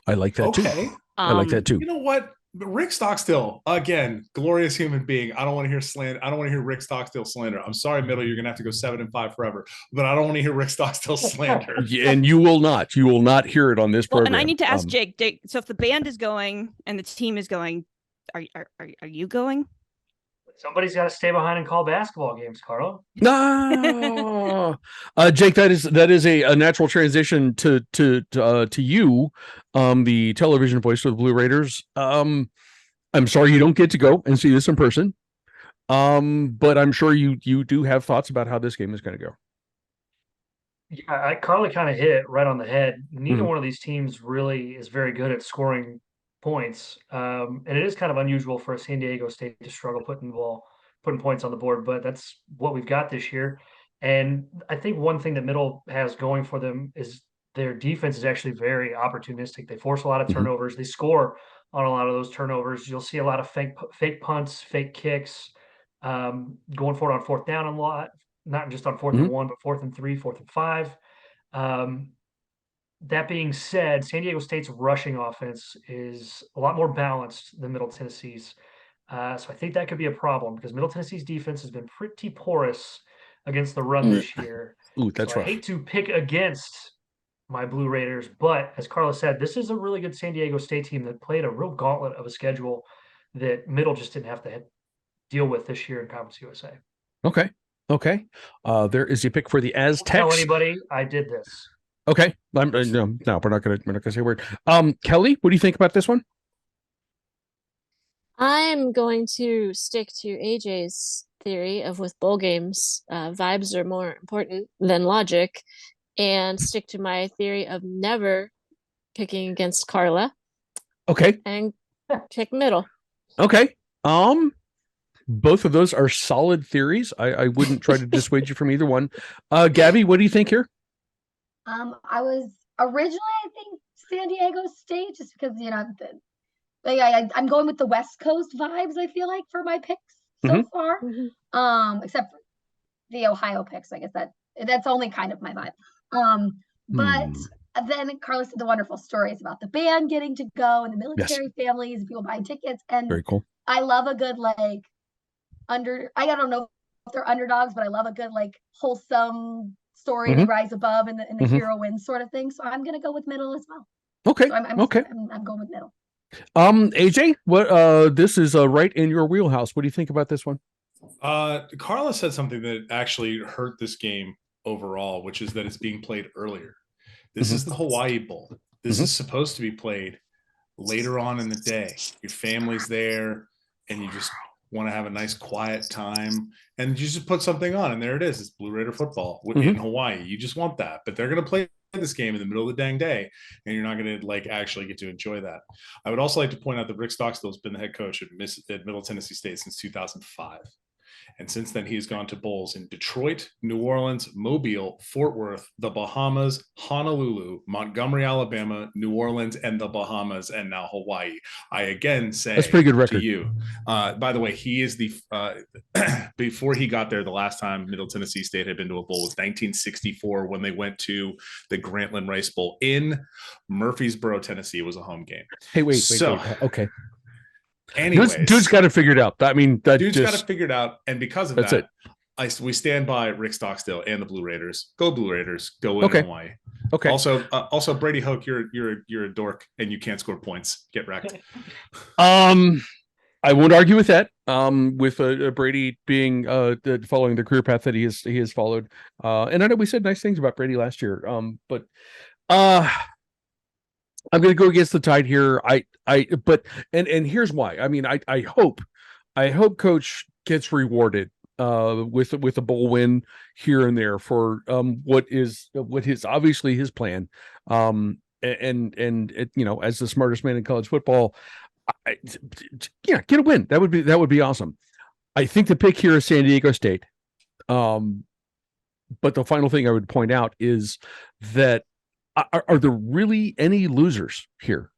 Speaker 1: I like that too. I like that too.
Speaker 5: You know what? Rick Stockstill, again, glorious human being. I don't want to hear slander. I don't want to hear Rick Stockstill slander. I'm sorry, Middle, you're gonna have to go 7-5 forever, but I don't want to hear Rick Stockstill slander.
Speaker 1: And you will not. You will not hear it on this program.
Speaker 2: And I need to ask Jake. So if the band is going and the team is going, are you going?
Speaker 6: Somebody's got to stay behind and call basketball games, Carla.
Speaker 1: No, Jake, that is a natural transition to you, the television voice of the Blue Raiders. I'm sorry you don't get to go and see this in person, but I'm sure you do have thoughts about how this game is going to go.
Speaker 6: Yeah, Carla kind of hit it right on the head. Neither one of these teams really is very good at scoring points. And it is kind of unusual for a San Diego State to struggle putting points on the board, but that's what we've got this year. And I think one thing that Middle has going for them is their defense is actually very opportunistic. They force a lot of turnovers. They score on a lot of those turnovers. You'll see a lot of fake punts, fake kicks, going for it on fourth down a lot, not just on 4th and 1, but 4th and 3, 4th and 5. That being said, San Diego State's rushing offense is a lot more balanced than Middle Tennessee's. So I think that could be a problem because Middle Tennessee's defense has been pretty porous against the run this year.
Speaker 1: Ooh, that's
Speaker 6: so
Speaker 1: rough.
Speaker 6: I hate to pick against my Blue Raiders, but as Carla said, this is a really good San Diego State team that played a real gauntlet of a schedule that Middle just didn't have to deal with this year in Conference USA.
Speaker 1: Okay. There is a pick for the Aztecs.
Speaker 6: Don't tell anybody I did this.
Speaker 1: Okay. No, we're not gonna say a word. Kelly, what do you think about this one?
Speaker 3: I'm going to stick to AJ's theory of with bowl games, vibes are more important than logic, and stick to my theory of never picking against Carla.
Speaker 1: Okay.
Speaker 3: And pick Middle.
Speaker 1: Okay. Both of those are solid theories. I wouldn't try to dissuade you from either one. Gabby, what do you think here?
Speaker 4: I was originally, I think, San Diego State, just because, I'm going with the West Coast vibes, I feel like, for my picks so far. Except for the Ohio picks. I guess that's only kind of my vibe. But then Carla said the wonderful stories about the band getting to go and the military families, people buying tickets. And
Speaker 1: very cool.
Speaker 4: I love a good, I don't know if they're underdogs, but I love a good, wholesome story to rise above and the hero wins sort of thing. So I'm going to go with Middle as well.
Speaker 1: Okay.
Speaker 4: So I'm going with Middle.
Speaker 1: AJ, what this is right in your wheelhouse. What do you think about this one?
Speaker 5: Carla said something that actually hurt this game overall, which is that it's being played earlier. This is the Hawaii Bowl. This is supposed to be played later on in the day. Your family's there and you just want to have a nice quiet time and you just put something on and there it is. It's Blue Raider football in Hawaii. You just want that, but they're going to play this game in the middle of the dang day and you're not going to actually get to enjoy that. I would also like to point out that Rick Stockstill has been the head coach at Middle Tennessee State since 2005. And since then, he's gone to bowls in Detroit, New Orleans, Mobile, Fort Worth, the Bahamas, Honolulu, Montgomery, Alabama, New Orleans, and the Bahamas, and now Hawaii. I again say
Speaker 1: that's pretty good record
Speaker 5: to you. By the way, he is the before he got there, the last time Middle Tennessee State had been to a bowl was 1964 when they went to the Grantland Rice Bowl in Murfreesboro, Tennessee. It was a home game.
Speaker 1: Hey, wait. Okay.
Speaker 5: Anyways,
Speaker 1: dude's got it figured out. I mean,
Speaker 5: dude's got it figured out, and because of that, we stand by Rick Stockstill and the Blue Raiders. Go Blue Raiders. Go win in Hawaii.
Speaker 1: Okay.
Speaker 5: Also Brady Hoke, you're a dork and you can't score points. Get wrecked.
Speaker 1: I won't argue with that. With Brady being following the career path that he has followed. And I know we said nice things about Brady last year. But I'm going to go against the Tide here. But here's why. I mean, I hope Coach gets rewarded with a bowl win here and there for what is obviously his plan. And as the smartest man in college football, get a win. That would be awesome. I think the pick here is San Diego State. But the final thing I would point out is that are there really any losers here?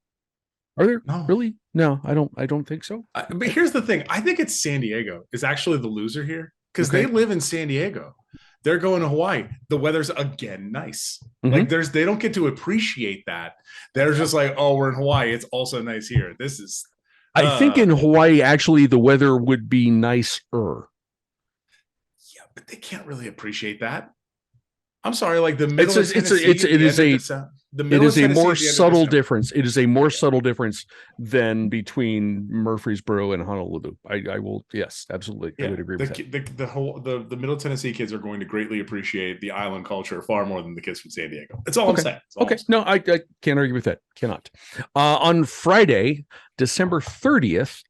Speaker 1: Are there really? No, I don't think so.
Speaker 5: But here's the thing. I think it's San Diego is actually the loser here because they live in San Diego. They're going to Hawaii. The weather's again nice. Like they don't get to appreciate that. They're just like, oh, we're in Hawaii. It's also nice here. This is.
Speaker 1: I think in Hawaii, actually, the weather would be nicer.
Speaker 5: Yeah, but they can't really appreciate that. I'm sorry, like the middle
Speaker 1: it is a more subtle difference. It is a more subtle difference than between Murfreesboro and Honolulu. I will, yes, absolutely. I would agree with that.
Speaker 5: The Middle Tennessee kids are going to greatly appreciate the island culture far more than the kids from San Diego. That's all I'm saying.
Speaker 1: No, I can't argue with that. Cannot. On Friday, December 30th,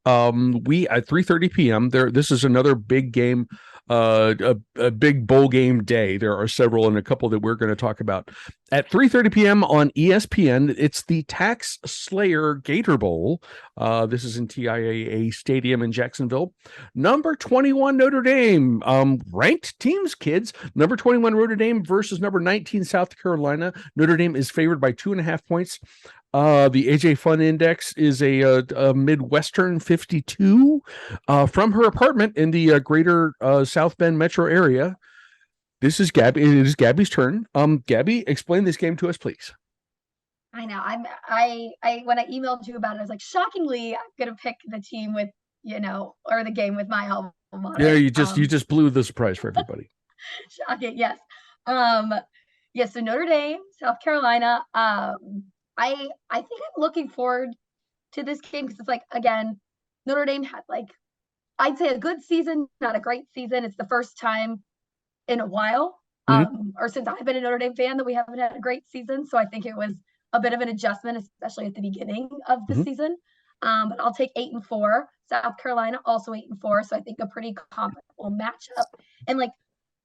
Speaker 1: we at 3:30 p.m. This is another big game. A big bowl game day. There are several and a couple that we're going to talk about at 3:30 p.m. on ESPN. It's the Tax Slayer Gator Bowl. This is in TIAA Stadium in Jacksonville. Number 21 Notre Dame, ranked teams, kids. Number 21 Notre Dame versus number 19 South Carolina. Notre Dame is favored by 2.5 points. The AJ Fun Index is a Midwestern 52 from her apartment in the greater South Bend metro area. This is Gabby. It is Gabby's turn. Gabby, explain this game to us, please.
Speaker 4: I know. I when I emailed you about it, I was like, shockingly, I'm gonna pick the team with or the game with my alma mater.
Speaker 1: Yeah, you just blew the surprise for everybody.
Speaker 4: Shocking, yes. Yes. So Notre Dame, South Carolina. I think I'm looking forward to this game because it's like, again, Notre Dame had I'd say a good season, not a great season. It's the first time in a while, or since I've been a Notre Dame fan, that we haven't had a great season. So I think it was a bit of an adjustment, especially at the beginning of the season. But I'll take 8-4. South Carolina also 8-4. So I think a pretty comparable matchup. And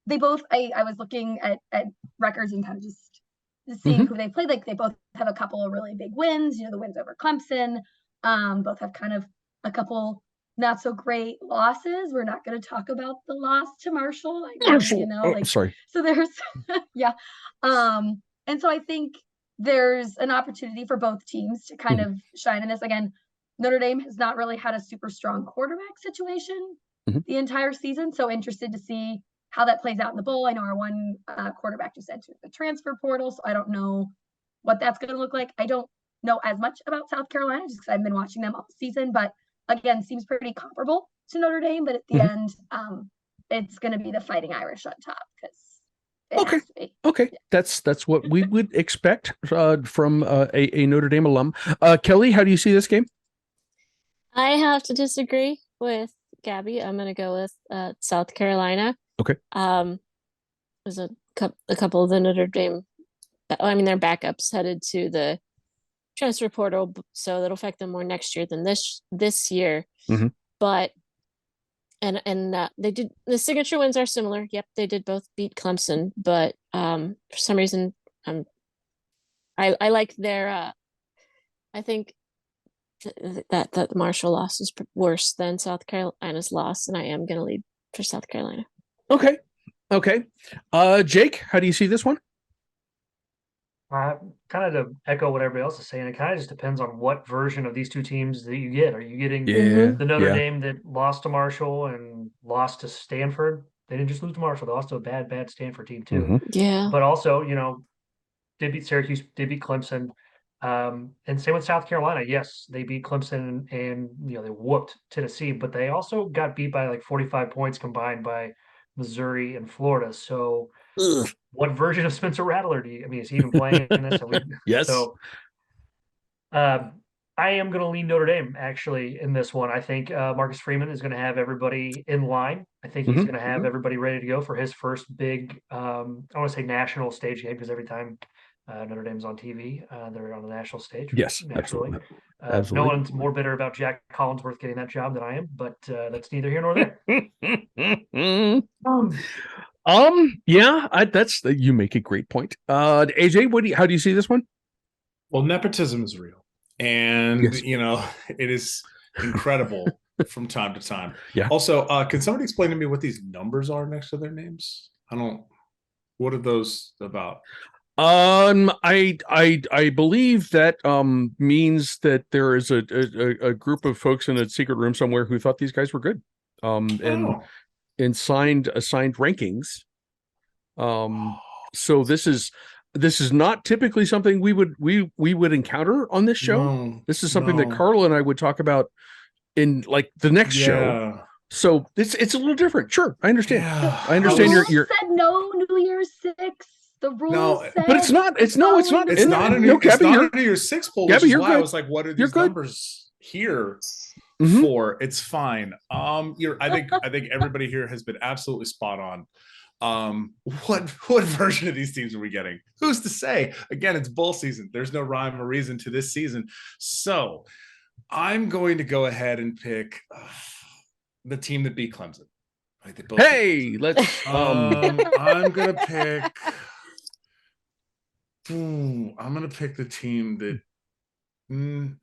Speaker 4: they both, I was looking at records and kind of just seeing who they played. They both have a couple of really big wins, the wins over Clemson. Both have kind of a couple not so great losses. We're not going to talk about the loss to Marshall.
Speaker 1: Sorry.
Speaker 4: So there's, yeah. And so I think there's an opportunity for both teams to kind of shine in this. Again, Notre Dame has not really had a super strong quarterback situation the entire season. So interested to see how that plays out in the bowl. I know our one quarterback just entered the transfer portal, so I don't know what that's going to look like. I don't know as much about South Carolina just because I've been watching them all season, but again, seems pretty comparable to Notre Dame. But at the end, it's going to be the Fighting Irish on top because
Speaker 1: Okay. Yeah. That's what we would expect from a Notre Dame alum. Kelly, how do you see this game?
Speaker 3: I have to disagree with Gabby. I'm going to go with South Carolina.
Speaker 1: Okay.
Speaker 3: There's a couple of the Notre Dame, their backups headed to the transfer portal, so that'll affect them more next year than this year. But they did, the signature wins are similar. Yep, they did both beat Clemson, but for some reason, I like their. I think that the Marshall loss is worse than South Carolina's loss, and I am going to lead for South Carolina.
Speaker 1: Okay. Jake, how do you see this one?
Speaker 6: Kind of to echo what everybody else is saying, it kind of just depends on what version of these two teams that you get. Are you getting the Notre Dame that lost to Marshall and lost to Stanford? They didn't just lose to Marshall; they lost to a bad Stanford team too.
Speaker 3: Yeah,
Speaker 6: but also, did beat Syracuse, did beat Clemson, and same with South Carolina. Yes, they beat Clemson and they whooped Tennessee, but they also got beat by 45 points combined by Missouri, and Florida. So
Speaker 1: Ugh.
Speaker 6: what version of Spencer Rattler is he even playing in this?
Speaker 1: Yes.
Speaker 6: So I am going to lean Notre Dame actually in this one. I think Marcus Freeman is going to have everybody in line. I think he's going to have everybody ready to go for his first big, I want to say national stage game, because every time Notre Dame's on TV, they're on the national stage.
Speaker 1: Yes,
Speaker 6: naturally.
Speaker 1: Absolutely.
Speaker 6: No one's more bitter about Jack Collinsworth getting that job than I am, but that's neither here nor there.
Speaker 1: Yeah, you make a great point. AJ, how do you see this one?
Speaker 5: Well, nepotism is real. And,
Speaker 1: Yes.
Speaker 5: it is incredible from time to time.
Speaker 1: Yeah.
Speaker 5: Also, can somebody explain to me what these numbers are next to their names? What are those about?
Speaker 1: I believe that means that there is a group of folks in a secret room somewhere who thought these guys were good. And assigned rankings. So this is not typically something we would encounter on this show.
Speaker 5: No,
Speaker 1: this is something that Carla and I would talk about in like the next show. So it's a little different. Sure, I understand.
Speaker 5: Yeah.
Speaker 1: I understand.
Speaker 4: You're said no New Year's 6. The rules said,
Speaker 1: but it's not. It's not.
Speaker 5: It's not a New Year's 6 poll. Which is why I was like, what are these numbers here for? It's fine. I think everybody here has been absolutely spot on. What version of these teams are we getting? Who's to say? Again, it's bowl season. There's no rhyme or reason to this season. So I'm going to go ahead and pick the team that beat Clemson.
Speaker 1: Let's
Speaker 5: I'm gonna pick I'm gonna pick the team that I'm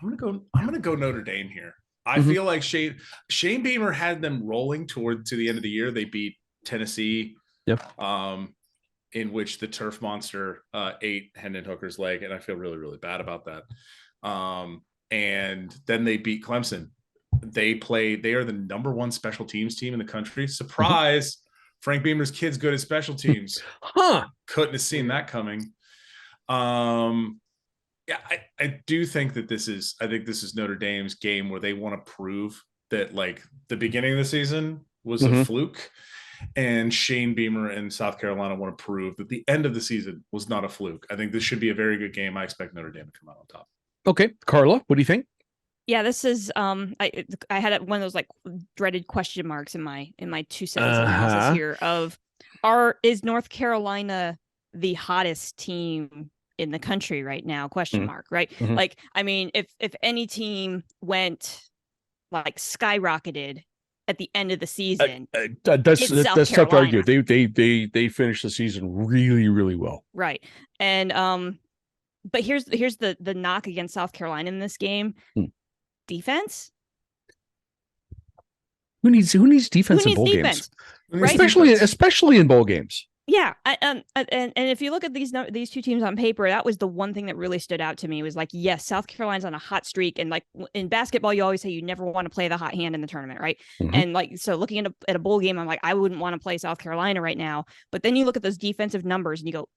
Speaker 5: gonna go Notre Dame here. I feel like Shane Beamer had them rolling to the end of the year. They beat Tennessee, in which the turf monster ate Hendon Hooker's leg, and I feel really, really bad about that. And then they beat Clemson. They are the number 1 special teams team in the country. Surprise! Frank Beamer's kid's good at special teams. Couldn't have seen that coming. Yeah, I do think that this is Notre Dame's game where they want to prove that like the beginning of the season was a fluke, and Shane Beamer and South Carolina want to prove that the end of the season was not a fluke. I think this should be a very good game. I expect Notre Dame to come out on top. Okay, Carla, what do you think?
Speaker 2: Yeah, this is I had one of those like dreaded question marks in my 2 seconds analysis here of is North Carolina the hottest team in the country right now? Question mark, right? Like, I mean, if any team went like skyrocketed at the end of the season,
Speaker 1: that's tough to argue. They finished the season really, really well,
Speaker 2: right? And but here's the knock against South Carolina in this game. Defense.
Speaker 1: Who needs defense in bowl games?
Speaker 2: Right?
Speaker 1: Especially in bowl games.
Speaker 2: Yeah, and if you look at these 2 teams on paper, that was the one thing that really stood out to me. Was like, yes, South Carolina's on a hot streak, and like in basketball, you always say you never want to play the hot hand in the tournament, right? And like, so looking at a bowl game, I'm like, I wouldn't want to play South Carolina right now. But then you look at those defensive numbers, and you go,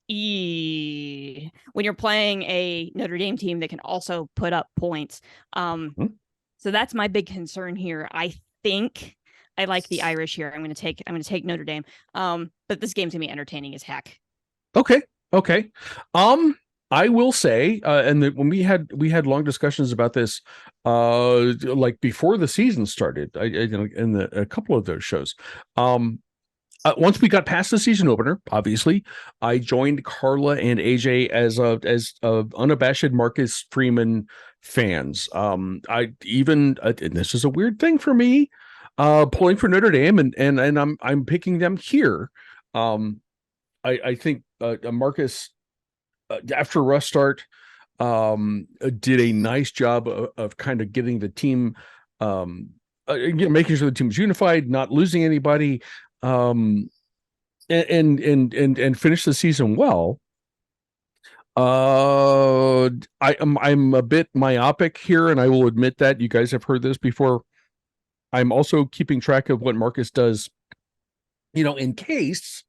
Speaker 2: when you're playing a Notre Dame team that can also put up points. So that's my big concern here. I think I like the Irish here. I'm going to take Notre Dame. But this game's going to be entertaining as heck. Okay.
Speaker 1: I will say, when we had long discussions about this, like before the season started, in a couple of those shows. Once we got past the season opener, obviously, I joined Carla and AJ as unabashed Marcus Freeman fans. I even and this is a weird thing for me, pulling for Notre Dame, and I'm picking them here. I think Marcus, after a rough start, did a nice job of kind of getting the team, making sure the team was unified, not losing anybody. And finish the season well. I'm a bit myopic here, and I will admit that. You guys have heard this before. I'm also keeping track of what Marcus does, in case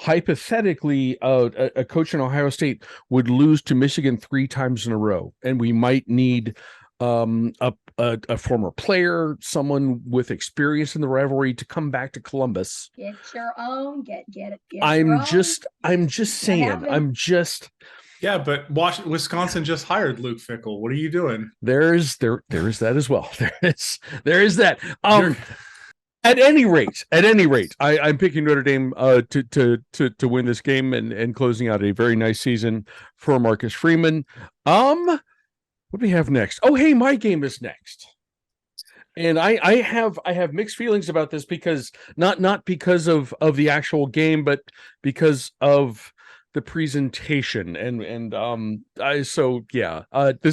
Speaker 1: hypothetically a coach in Ohio State would lose to Michigan 3 times in a row, and we might need a former player, someone with experience in the rivalry to come back to Columbus.
Speaker 4: Get your own. Get it.
Speaker 1: I'm just saying.
Speaker 5: Yeah, but Wisconsin just hired Luke Fickell. What are you doing?
Speaker 1: There is that as well. There is that. At any rate, I'm picking Notre Dame to win this game and closing out a very nice season for Marcus Freeman. What do we have next? Oh, hey, my game is next. And I have mixed feelings about this because not because of the actual game, but because of the presentation this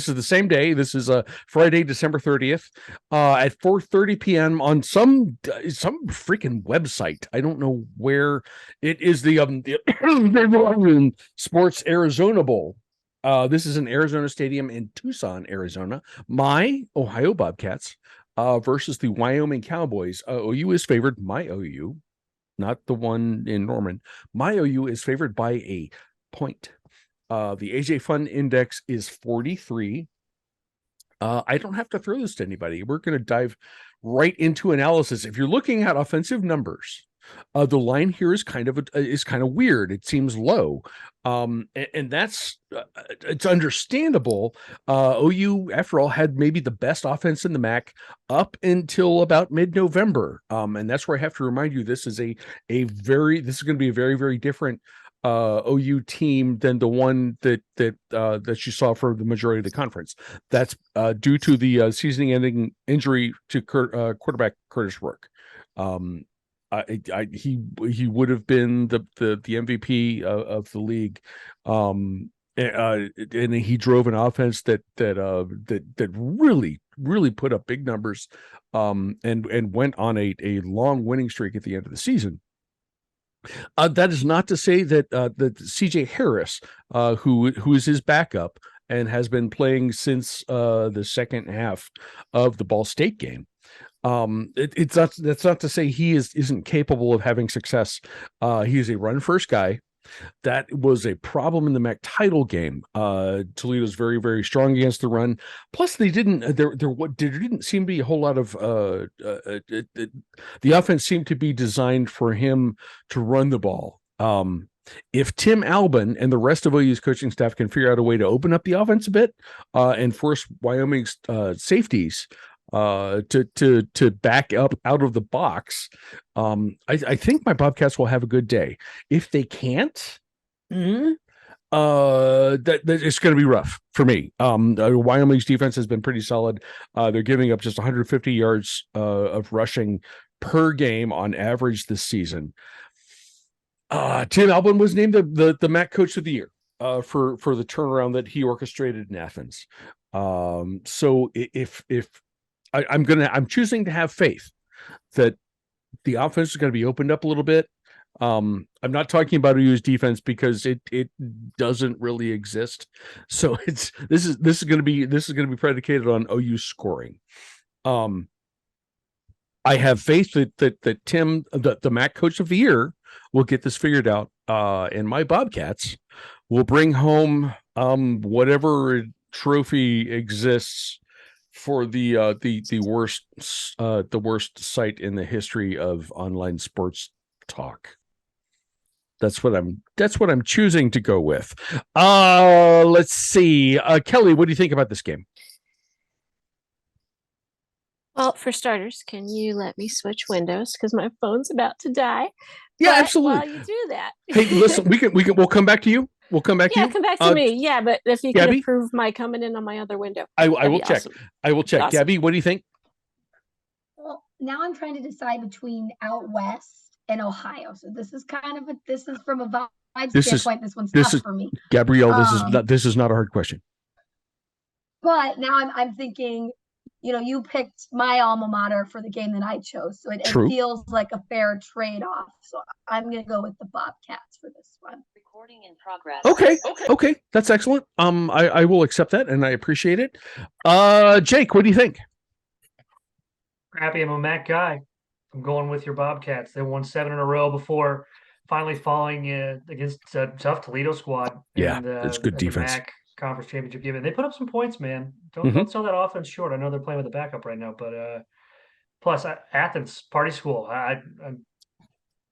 Speaker 1: is the same day. This is Friday, December 30th, at 4:30 p.m. on some freaking website. I don't know where it is. The Sports Arizona Bowl. This is an Arizona stadium in Tucson, Arizona. My Ohio Bobcats versus the Wyoming Cowboys. OU is favored. My OU. Not the one in Norman. My OU is favored by a point. The AJ Fun Index is 43. I don't have to throw this to anybody. We're going to dive right into analysis. If you're looking at offensive numbers, the line here is kind of weird. It seems low, and that's it's understandable. OU, after all, had maybe the best offense in the MAC up until about mid-November, and that's where I have to remind you this is going to be a very, very different OU team than the one that you saw for the majority of the conference. That's due to the season-ending injury to quarterback Curtis Rourke. He would have been the MVP of the league, and he drove an offense that really put up big numbers, and went on a long winning streak at the end of the season. That is not to say that CJ Harris, who is his backup and has been playing since the second half of the Ball State game. That's not to say he isn't capable of having success. He is a run first guy. That was a problem in the MAC title game. Toledo's very, very strong against the run. Plus, there didn't seem to be a whole lot of the offense seemed to be designed for him to run the ball. If Tim Albin and the rest of OU's coaching staff can figure out a way to open up the offense a bit and force Wyoming's safeties to back up out of the box, I think my Bobcats will have a good day. If they can't, that it's going to be rough for me. Wyoming's defense has been pretty solid. They're giving up just 150 yards of rushing per game on average this season. Tim Albin was named the MAC Coach of the Year for the turnaround that he orchestrated in Athens. So if I'm choosing to have faith that the offense is going to be opened up a little bit. I'm not talking about OU's defense because it doesn't really exist. So this is going to be predicated on OU scoring. I have faith that Tim, the MAC Coach of the Year, will get this figured out, and my Bobcats will bring home whatever trophy exists for the worst site in the history of online sports talk. That's what I'm choosing to go with. Let's see. Kelly, what do you think about this game?
Speaker 3: Well, for starters, can you let me switch windows because my phone's about to die?
Speaker 1: Yeah, absolutely.
Speaker 3: While you do that,
Speaker 1: hey, listen, we'll come back to you. We'll come back to you.
Speaker 3: Yeah, come back to me. Yeah, but if you
Speaker 1: Gabby?
Speaker 3: can approve my coming in on my other window,
Speaker 1: I will check.
Speaker 3: Awesome.
Speaker 1: I will check.
Speaker 3: Awesome.
Speaker 1: Gabby, what do you think?
Speaker 4: Well, now I'm trying to decide between out west and Ohio. So this is from a vibe standpoint. This one's tough for me.
Speaker 1: Gabrielle, this is not a hard question.
Speaker 4: But now I'm thinking, you picked my alma mater for the game that I chose. So it feels like a fair trade-off. So I'm going to go with the Bobcats for this one.
Speaker 7: Recording in progress.
Speaker 1: Okay. That's excellent. I will accept that and I appreciate it. Jake, what do you think?
Speaker 6: Crappy, I'm a MAC guy. I'm going with your Bobcats. They won 7 in a row before finally falling against a tough Toledo squad.
Speaker 1: Yeah,
Speaker 6: and,
Speaker 1: it's good defense.
Speaker 6: MAC conference championship game. And they put up some points, man. Don't sell that offense short. I know they're playing with a backup right now, but plus Athens party school. I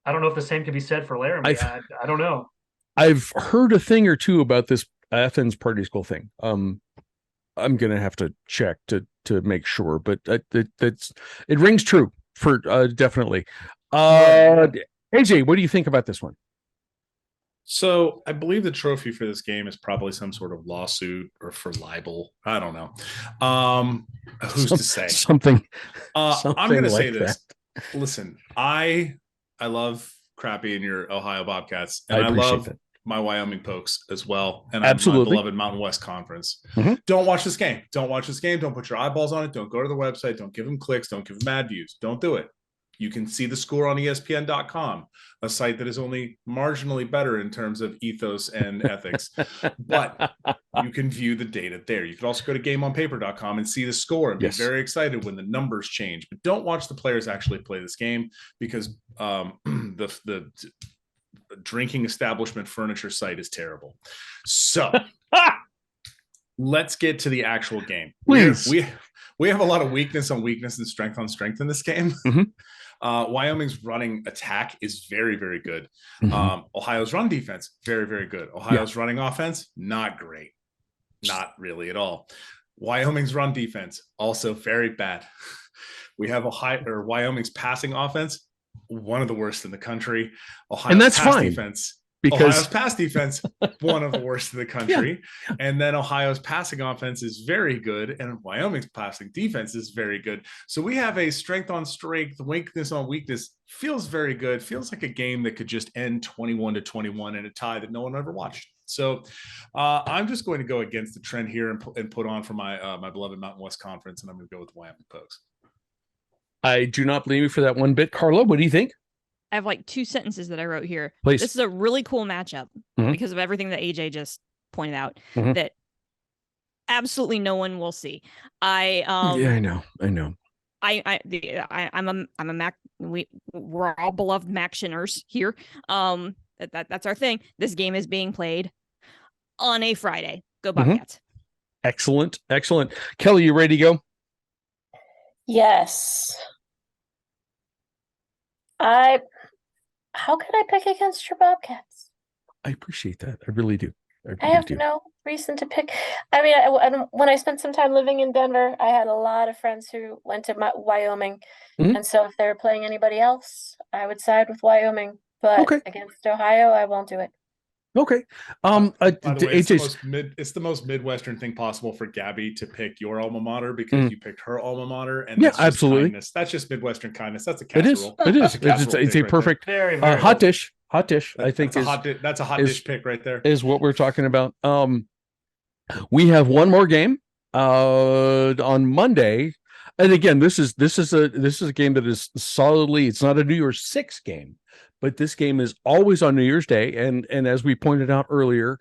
Speaker 6: don't know if the same can be said for Laramie. I don't know.
Speaker 1: I've heard a thing or two about this Athens party school thing. I'm gonna have to check to make sure, but it rings true for definitely. AJ, what do you think about this one?
Speaker 5: So I believe the trophy for this game is probably some sort of lawsuit or for libel. I don't know. Who's to say?
Speaker 1: Something.
Speaker 5: I'm going to say
Speaker 1: like
Speaker 5: this. Listen, I love Crappy and your Ohio Bobcats, and I love
Speaker 1: that.
Speaker 5: My Wyoming Pokes as well, and
Speaker 1: Absolutely.
Speaker 5: my beloved Mountain West Conference. Don't watch this game. Don't watch this game. Don't put your eyeballs on it. Don't go to the website. Don't give them clicks. Don't give them ad views. Don't do it. You can see the score on ESPN.com, a site that is only marginally better in terms of ethos and ethics. But you can view the data there. You can also go to GameOnPaper.com and see the score and be very excited when the numbers change. But don't watch the players actually play this game, because the drinking establishment furniture site is terrible. So let's get to the actual game.
Speaker 1: Please.
Speaker 5: We have a lot of weakness on weakness and strength on strength in this game. Wyoming's running attack is very, very good. Ohio's run defense, very, very good. Ohio's running offense, not great. Not really at all. Wyoming's run defense, also very bad. We have Wyoming's passing offense, one of the worst in the country. Ohio's pass defense. Because Ohio's pass defense, one of the worst in the country. And then Ohio's passing offense is very good, and Wyoming's passing defense is very good. So we have a strength on strength, weakness on weakness. Feels very good. Feels like a game that could just end 21-21 in a tie that no one ever watched. So I'm just going to go against the trend here and put on for my beloved Mountain West Conference, and I'm going to go with the Wyoming Pokes.
Speaker 1: I do not blame you for that one bit. Carla, what do you think?
Speaker 2: I have like 2 sentences that I wrote here.
Speaker 1: Please.
Speaker 2: This is a really cool matchup because of everything that AJ just pointed out that absolutely no one will see. I know. I'm a Mac. We're all beloved Mac-shiners here. That's our thing. This game is being played on a Friday. Go Bobcats.
Speaker 1: Excellent. Kelly, you ready to go?
Speaker 3: Yes. How could I pick against your Bobcats?
Speaker 1: I appreciate that. I really do.
Speaker 3: I have no reason to pick. I mean, when I spent some time living in Denver, I had a lot of friends who went to Wyoming. And so if they were playing anybody else, I would side with Wyoming. But against Ohio, I won't do it.
Speaker 1: Okay.
Speaker 5: By the way, it's the most Midwestern thing possible for Gabby to pick your alma mater, because you picked her alma mater, and that's just
Speaker 1: absolutely
Speaker 5: kindness. That's just Midwestern kindness. That's a casserole.
Speaker 1: It is. It's a perfect hot dish. Hot dish. I think
Speaker 5: that's a hot dish pick right there.
Speaker 1: Is what we're talking about. We have one more game on Monday, and again, this is a game that is solidly. It's not a New Year's Six game, but this game is always on New Year's Day, and as we pointed out earlier,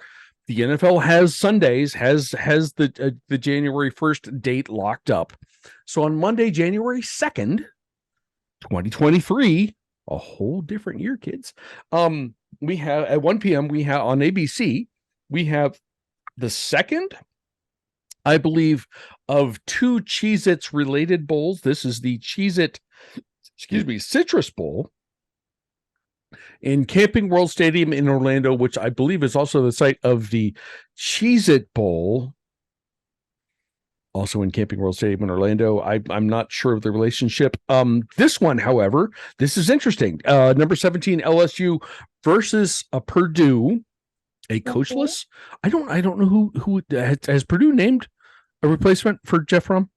Speaker 1: the NFL has Sundays, has the January 1st date locked up. So on Monday, January 2nd, 2023, a whole different year, kids. We have at 1 p.m. we have on ABC, we have the second, I believe, of 2 Cheez-Its related bowls. This is the Cheez-It, Citrus Bowl in Camping World Stadium in Orlando, which I believe is also the site of the Cheez-It Bowl, also in Camping World Stadium in Orlando. I'm not sure of the relationship. This one, however, this is interesting. Number 17 LSU versus Purdue, a coachless. I don't know who has Purdue named a replacement for Jeff Fromm.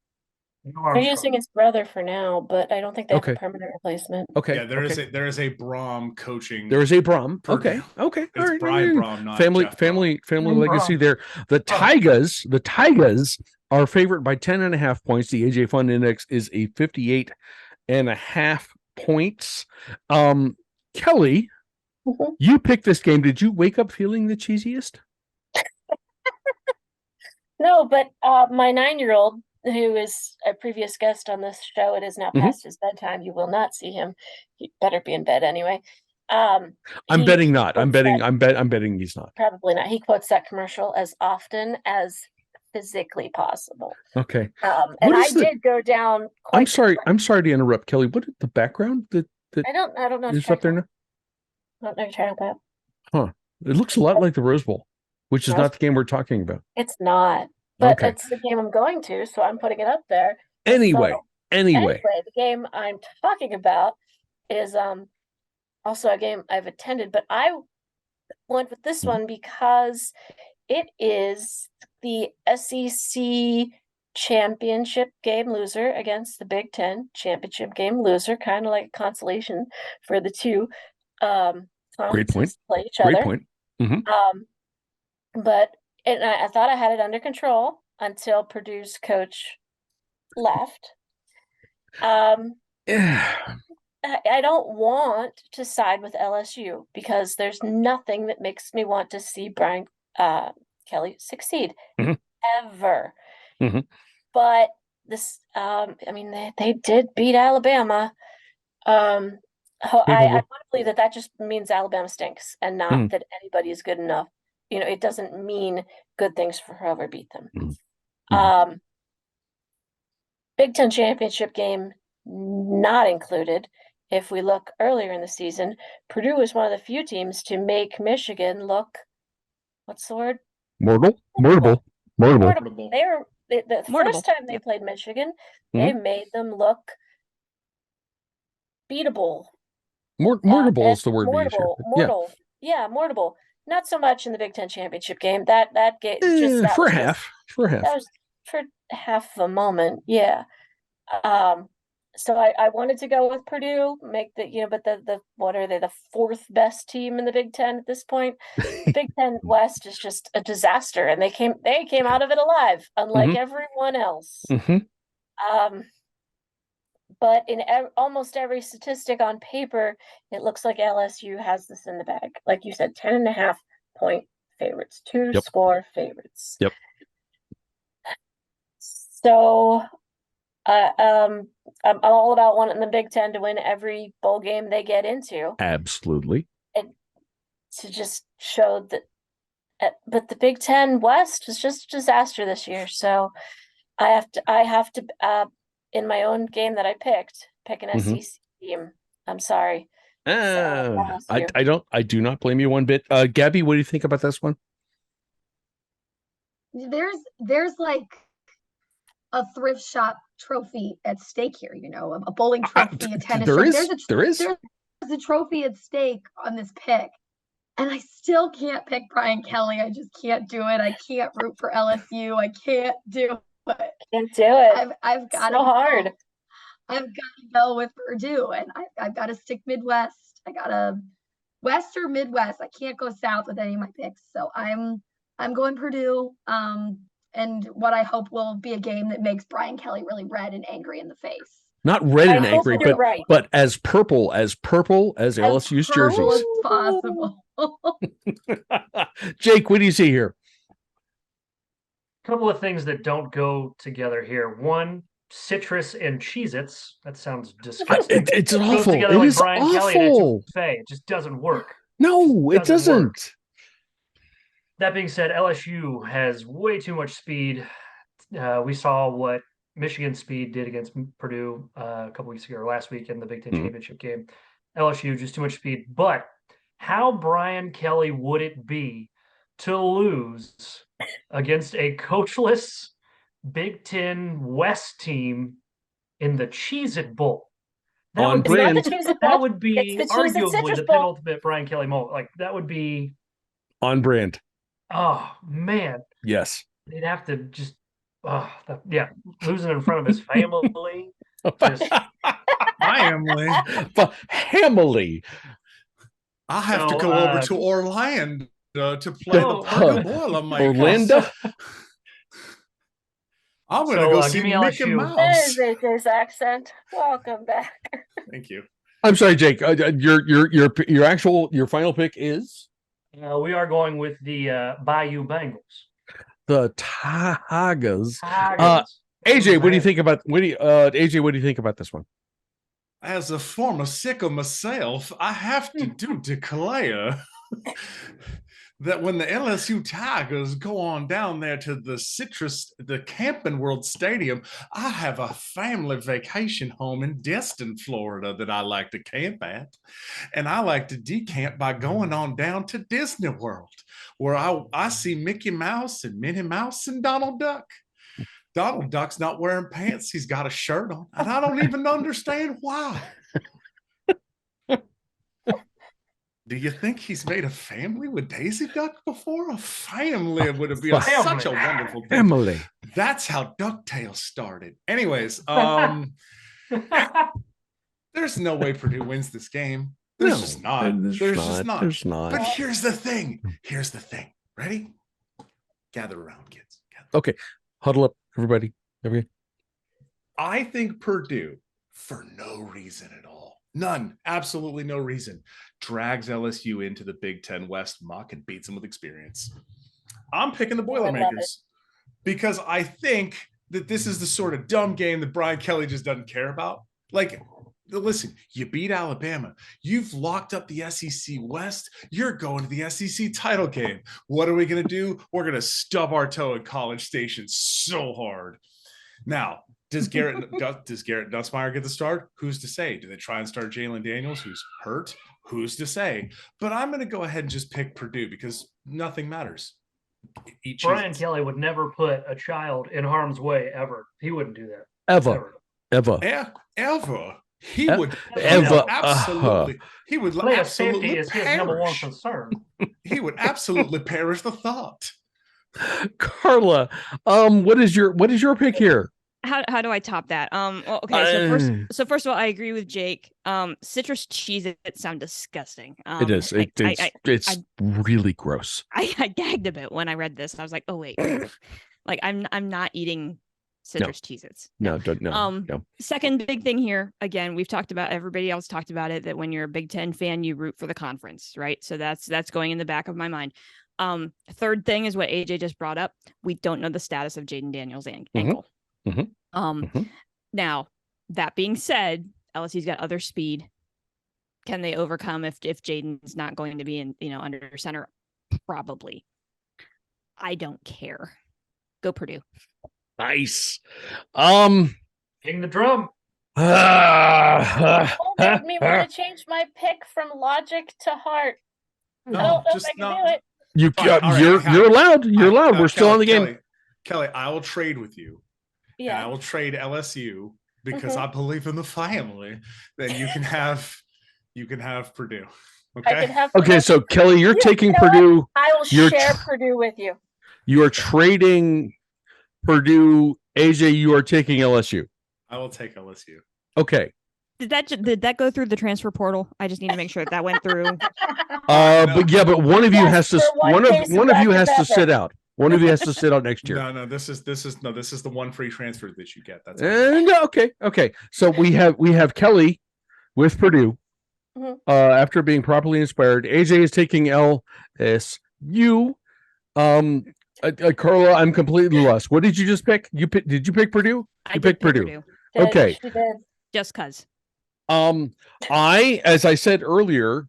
Speaker 3: They're using his brother for now, but I don't think they have a permanent replacement.
Speaker 1: Okay.
Speaker 5: Yeah, there is a Brom coaching.
Speaker 1: There is a Brom.
Speaker 5: Purdue.
Speaker 1: Okay.
Speaker 5: It's
Speaker 1: right.
Speaker 5: Brian Brom, not
Speaker 1: family
Speaker 5: Jeff Brom.
Speaker 1: legacy there. The Tigers are favored by 10.5 points. The AJ Fun Index is a 58.5 points. Kelly, you picked this game. Did you wake up feeling the cheesiest?
Speaker 3: No, but my 9-year-old, who is a previous guest on this show, it is now past his bedtime. You will not see him. He better be in bed anyway.
Speaker 1: I'm betting not. I'm betting he's not.
Speaker 3: Probably not. He quotes that commercial as often as physically possible.
Speaker 1: Okay.
Speaker 3: And I did go down.
Speaker 1: I'm sorry to interrupt, Kelly. What is the background that
Speaker 3: I don't know.
Speaker 1: is up there now?
Speaker 3: I don't know you're talking about.
Speaker 1: Huh. It looks a lot like the Rose Bowl, which is not the game we're talking about.
Speaker 3: It's not. But it's the game I'm going to, so I'm putting it up there.
Speaker 1: Anyway,
Speaker 3: the game I'm talking about is also a game I've attended, but I went with this one because it is the SEC championship game loser against the Big Ten championship game loser, kind of like a consolation for the two
Speaker 1: Great point.
Speaker 3: play each
Speaker 1: Great
Speaker 3: other.
Speaker 1: point. Mm-hmm.
Speaker 3: But I thought I had it under control until Purdue's coach left.
Speaker 1: Yeah.
Speaker 3: I don't want to side with LSU because there's nothing that makes me want to see Brian Kelly succeed ever.
Speaker 1: Mm-hmm.
Speaker 3: But this, they did beat Alabama. I want to believe that just means Alabama stinks and not that anybody is good enough. It doesn't mean good things for whoever beat them. Big Ten championship game not included. If we look earlier in the season, Purdue was one of the few teams to make Michigan look, what's the word?
Speaker 1: Mortal.
Speaker 3: They were the first time they played Michigan, they made them look beatable.
Speaker 1: Mortable is the word we use here.
Speaker 3: Mortal. Yeah, mortable. Not so much in the Big Ten championship game. That game
Speaker 1: for half.
Speaker 3: That was for half of a moment. Yeah. So I wanted to go with Purdue, make but the what are they, the fourth best team in the Big Ten at this point? The Big Ten West is just a disaster, and they came out of it alive, unlike everyone else. But in almost every statistic on paper, it looks like LSU has this in the bag. Like you said, 10.5 point favorites, score favorites.
Speaker 1: Yep.
Speaker 3: So I'm all about wanting the Big Ten to win every bowl game they get into.
Speaker 1: Absolutely.
Speaker 3: And to just show that, but the Big Ten West is just a disaster this year. So I have to in my own game that I pick an SEC team. I'm sorry.
Speaker 1: I do not blame you one bit. Gabby, what do you think about this one?
Speaker 4: There's like a thrift shop trophy at stake here, a bowling trophy, a tennis trophy. There is a trophy at stake on this pick. And I still can't pick Brian Kelly. I just can't do it. I can't root for LSU. I can't do it.
Speaker 3: Can't do it.
Speaker 4: I've got
Speaker 3: so hard.
Speaker 4: I've got to go with Purdue, and I've got to stick Midwest. I got to West or Midwest. I can't go South with any of my picks. So I'm going Purdue. And what I hope will be a game that makes Brian Kelly really red and angry in the face.
Speaker 1: Not red and angry, but as purple as LSU's jerseys.
Speaker 4: As possible.
Speaker 1: Jake, what do you see here?
Speaker 6: A couple of things that don't go together here. One, citrus and Cheez-Its. That sounds disgusting.
Speaker 1: It's awful. It is
Speaker 6: Brian
Speaker 1: awful.
Speaker 6: Kelly and it just doesn't work.
Speaker 1: No, it doesn't.
Speaker 6: That being said, LSU has way too much speed. We saw what Michigan speed did against Purdue a couple weeks ago or last week in the Big Ten championship game. LSU, just too much speed. But how Brian Kelly would it be to lose against a coachless Big Ten West team in the Cheez-It Bowl? That would be arguably the penultimate Brian Kelly moment. Like, that would be
Speaker 1: on brand.
Speaker 6: Oh, man.
Speaker 1: Yes.
Speaker 6: They'd have to just, losing in front of his family.
Speaker 5: Family. I'll have to go over to Orlando to play the Purdue Bowl on my
Speaker 1: Orlando.
Speaker 5: I'm going to go see Mickey Mouse.
Speaker 3: There's his accent. Welcome back.
Speaker 5: Thank you.
Speaker 1: I'm sorry, Jake. Your final pick is?
Speaker 6: We are going with the Bayou Bengals.
Speaker 1: The Tigers. AJ, what do you think about? AJ, what do you think about this one?
Speaker 5: as a former sicker myself, I have to declare that when the LSU Tigers go on down there to the Camping World Stadium, I have a family vacation home in Destin, Florida that I like to camp at. And I like to decamp by going on down to Disney World, where I see Mickey Mouse and Minnie Mouse and Donald Duck. Donald Duck's not wearing pants. He's got a shirt on. And I don't even understand why. Do you think he's made a family with Daisy Duck before? A family would have been such a wonderful thing.
Speaker 1: Family.
Speaker 5: That's how DuckTales started. Anyways, there's no way Purdue wins this game. There's just not. There's not. But here's the thing. Ready? Gather around, kids.
Speaker 1: Okay. Huddle up, everybody.
Speaker 5: I think Purdue, for no reason at all, none, absolutely no reason, drags LSU into the Big Ten West muck and beats them with experience. I'm picking the Boilermakers because I think that this is the sort of dumb game that Brian Kelly just doesn't care about. Like, listen, you beat Alabama. You've locked up the SEC West. You're going to the SEC title game. What are we going to do? We're going to stub our toe at College Station so hard. Now, does Garrett Nussmeier get the start? Who's to say? Do they try and start Jalen Daniels, who's hurt? Who's to say? But I'm going to go ahead and just pick Purdue because nothing matters.
Speaker 6: Brian Kelly would never put a child in harm's way ever. He wouldn't do that.
Speaker 1: Ever.
Speaker 5: He would absolutely. He would absolutely
Speaker 6: is his number one concern.
Speaker 5: He would absolutely perish the thought.
Speaker 1: Carla, what is your pick here?
Speaker 2: How do I top that? Well, okay. So first of all, I agree with Jake. Citrus Cheez-Its sound disgusting.
Speaker 1: It is. It's really gross.
Speaker 2: I gagged a bit when I read this. I was like, oh wait, like I'm not eating citrus Cheez-Its.
Speaker 1: No.
Speaker 2: Second big thing here. Again, we've talked about, everybody else talked about it, that when you're a Big Ten fan, you root for the conference, right? So that's going in the back of my mind. Third thing is what AJ just brought up. We don't know the status of Jaden Daniels' ankle. Now, that being said, LSU's got other speed. Can they overcome if Jaden's not going to be in, under center? Probably. I don't care. Go Purdue.
Speaker 1: Nice.
Speaker 6: King the drum.
Speaker 3: Made me want to change my pick from logic to heart. I don't know if I can do it.
Speaker 1: You're allowed. You're allowed. We're still on the game.
Speaker 5: Kelly, I will trade with you. Yeah. And I will trade LSU because I believe in the family. Then you can have Purdue. Okay.
Speaker 1: Okay. So Kelly, you're taking Purdue.
Speaker 3: I will share Purdue with you.
Speaker 1: You are trading Purdue. AJ, you are taking LSU.
Speaker 5: I will take LSU.
Speaker 1: Okay.
Speaker 2: Did that go through the transfer portal? I just need to make sure that went through.
Speaker 1: But one of you has to sit out. One of you has to sit out next year.
Speaker 5: No. This is the one free transfer that you get. That's
Speaker 1: okay. So we have Kelly with Purdue. After being properly inspired. AJ is taking LSU. Carla, I'm completely lost. What did you just pick? Did you pick Purdue?
Speaker 2: I picked Purdue.
Speaker 1: Okay.
Speaker 2: Just cause.
Speaker 1: As I said earlier,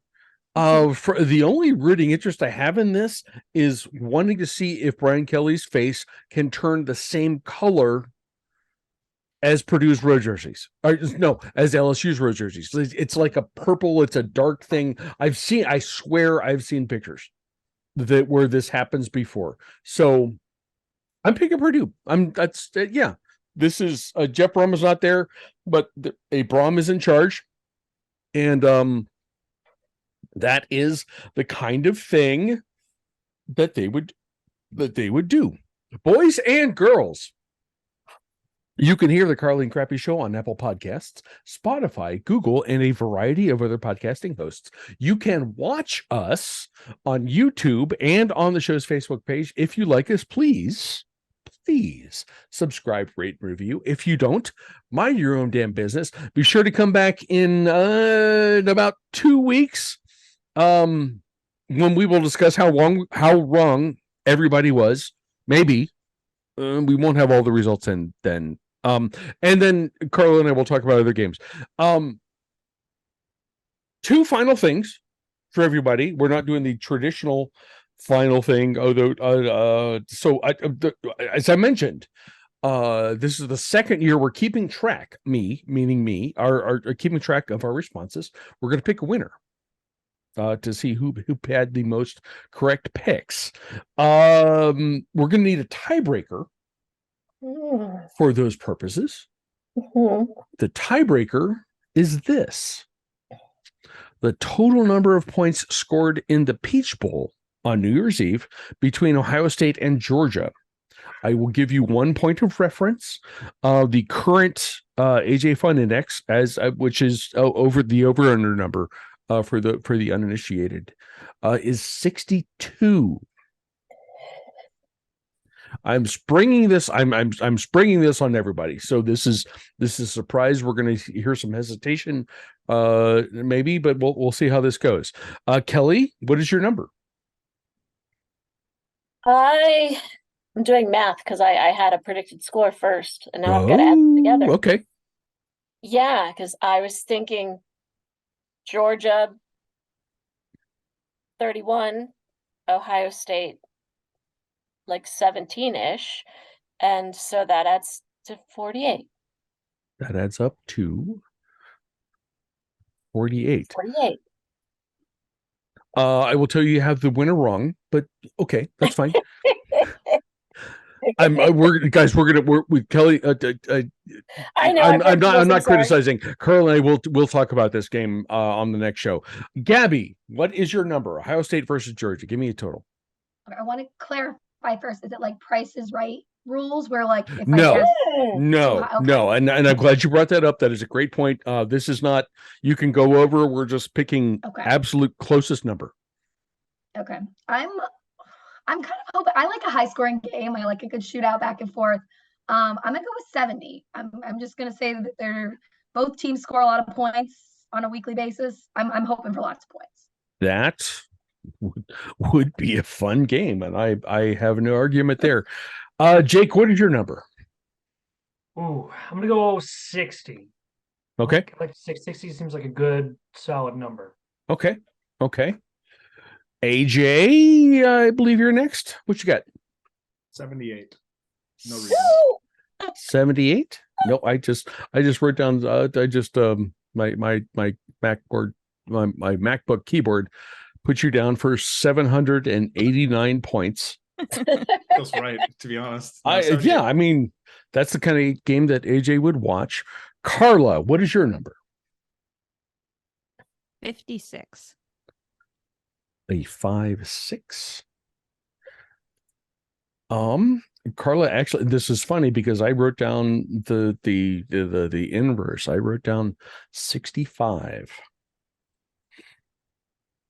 Speaker 1: for the only rooting interest I have in this is wanting to see if Brian Kelly's face can turn the same color as Purdue's road jerseys. As LSU's road jerseys. It's like a purple. It's a dark thing. I swear I've seen pictures where this happens before. So I'm picking Purdue. This is Jeff Brom is not there, but a Brom is in charge. And that is the kind of thing that they would do. Boys and girls, you can hear the Carly and Crappy Show on Apple Podcasts, Spotify, Google, and a variety of other podcasting hosts. You can watch us on YouTube and on the show's Facebook page. If you like us, please subscribe, rate, and review. If you don't, mind your own damn business. Be sure to come back in about 2 weeks when we will discuss how wrong everybody was. Maybe we won't have all the results in then. And then Carla and I will talk about other games. Two final things for everybody. We're not doing the traditional final thing, although as I mentioned, this is the second year we're keeping track, meaning me, are keeping track of our responses. We're going to pick a winner to see who had the most correct picks. We're going to need a tiebreaker for those purposes. The tiebreaker is this: the total number of points scored in the Peach Bowl on New Year's Eve between Ohio State and Georgia. I will give you 1 point of reference. The current AJ Fun Index, which is over the over/under number for the uninitiated, is 62. I'm springing this. I'm springing this on everybody. So this is a surprise. We're going to hear some hesitation, maybe, but we'll see how this goes. Kelly, what is your number?
Speaker 3: I'm doing math because I had a predicted score first, and now I've got to add them together.
Speaker 1: Okay.
Speaker 3: Yeah, because I was thinking Georgia 31, Ohio State like 17-ish, and so that adds to 48.
Speaker 1: That adds up to 48.
Speaker 3: 48.
Speaker 1: I will tell you have the winner wrong, but okay, that's fine. We're with Kelly.
Speaker 3: I know.
Speaker 1: I'm not criticizing. Carla and I will talk about this game on the next show. Gabby, what is your number? Ohio State versus Georgia. Give me a total.
Speaker 4: I want to clarify first. Is it like Price is Right rules where like if
Speaker 1: No.
Speaker 4: I guess
Speaker 1: No, and I'm glad you brought that up. That is a great point. This is not, you can go over. We're just picking absolute closest number.
Speaker 4: Okay. I'm kind of hoping, I like a high scoring game. I like a good shootout back and forth. I'm gonna go with 70. I'm just gonna say that both teams score a lot of points on a weekly basis. I'm hoping for lots of points.
Speaker 1: That would be a fun game, and I have no argument there. Jake, what is your number?
Speaker 6: Ooh, I'm gonna go 60.
Speaker 1: Okay.
Speaker 6: Like 60 seems like a good solid number.
Speaker 1: Okay. AJ, I believe you're next. What you got?
Speaker 5: 78. No reason.
Speaker 1: 78? No, I just wrote down my MacBook keyboard put you down for 789 points.
Speaker 5: Feels right, to be honest.
Speaker 1: I mean, that's the kind of game that AJ would watch. Carla, what is your number?
Speaker 2: 56.
Speaker 1: A 5-6. Carla, actually, this is funny because I wrote down the inverse. I wrote down 65.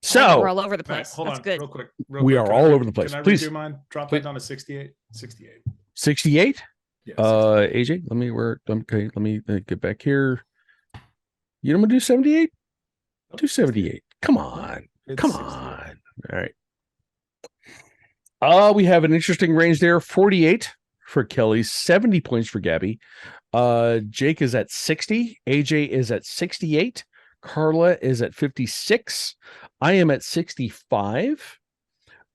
Speaker 1: So
Speaker 2: we're all over the place.
Speaker 5: Hold
Speaker 2: That's
Speaker 5: on,
Speaker 2: good.
Speaker 5: real quick.
Speaker 1: We are all over the place.
Speaker 5: Can I
Speaker 1: Please
Speaker 5: redo mine? Drop that down to 68. 68.
Speaker 1: 68.
Speaker 5: Yeah, 68.
Speaker 1: AJ, let me get back here. You don't want to do 78? Do 78. Come on. Come on. All right. We have an interesting range there. 48 for Kelly, 70 points for Gabby. Jake is at 60. AJ is at 68. Carla is at 56. I am at 65.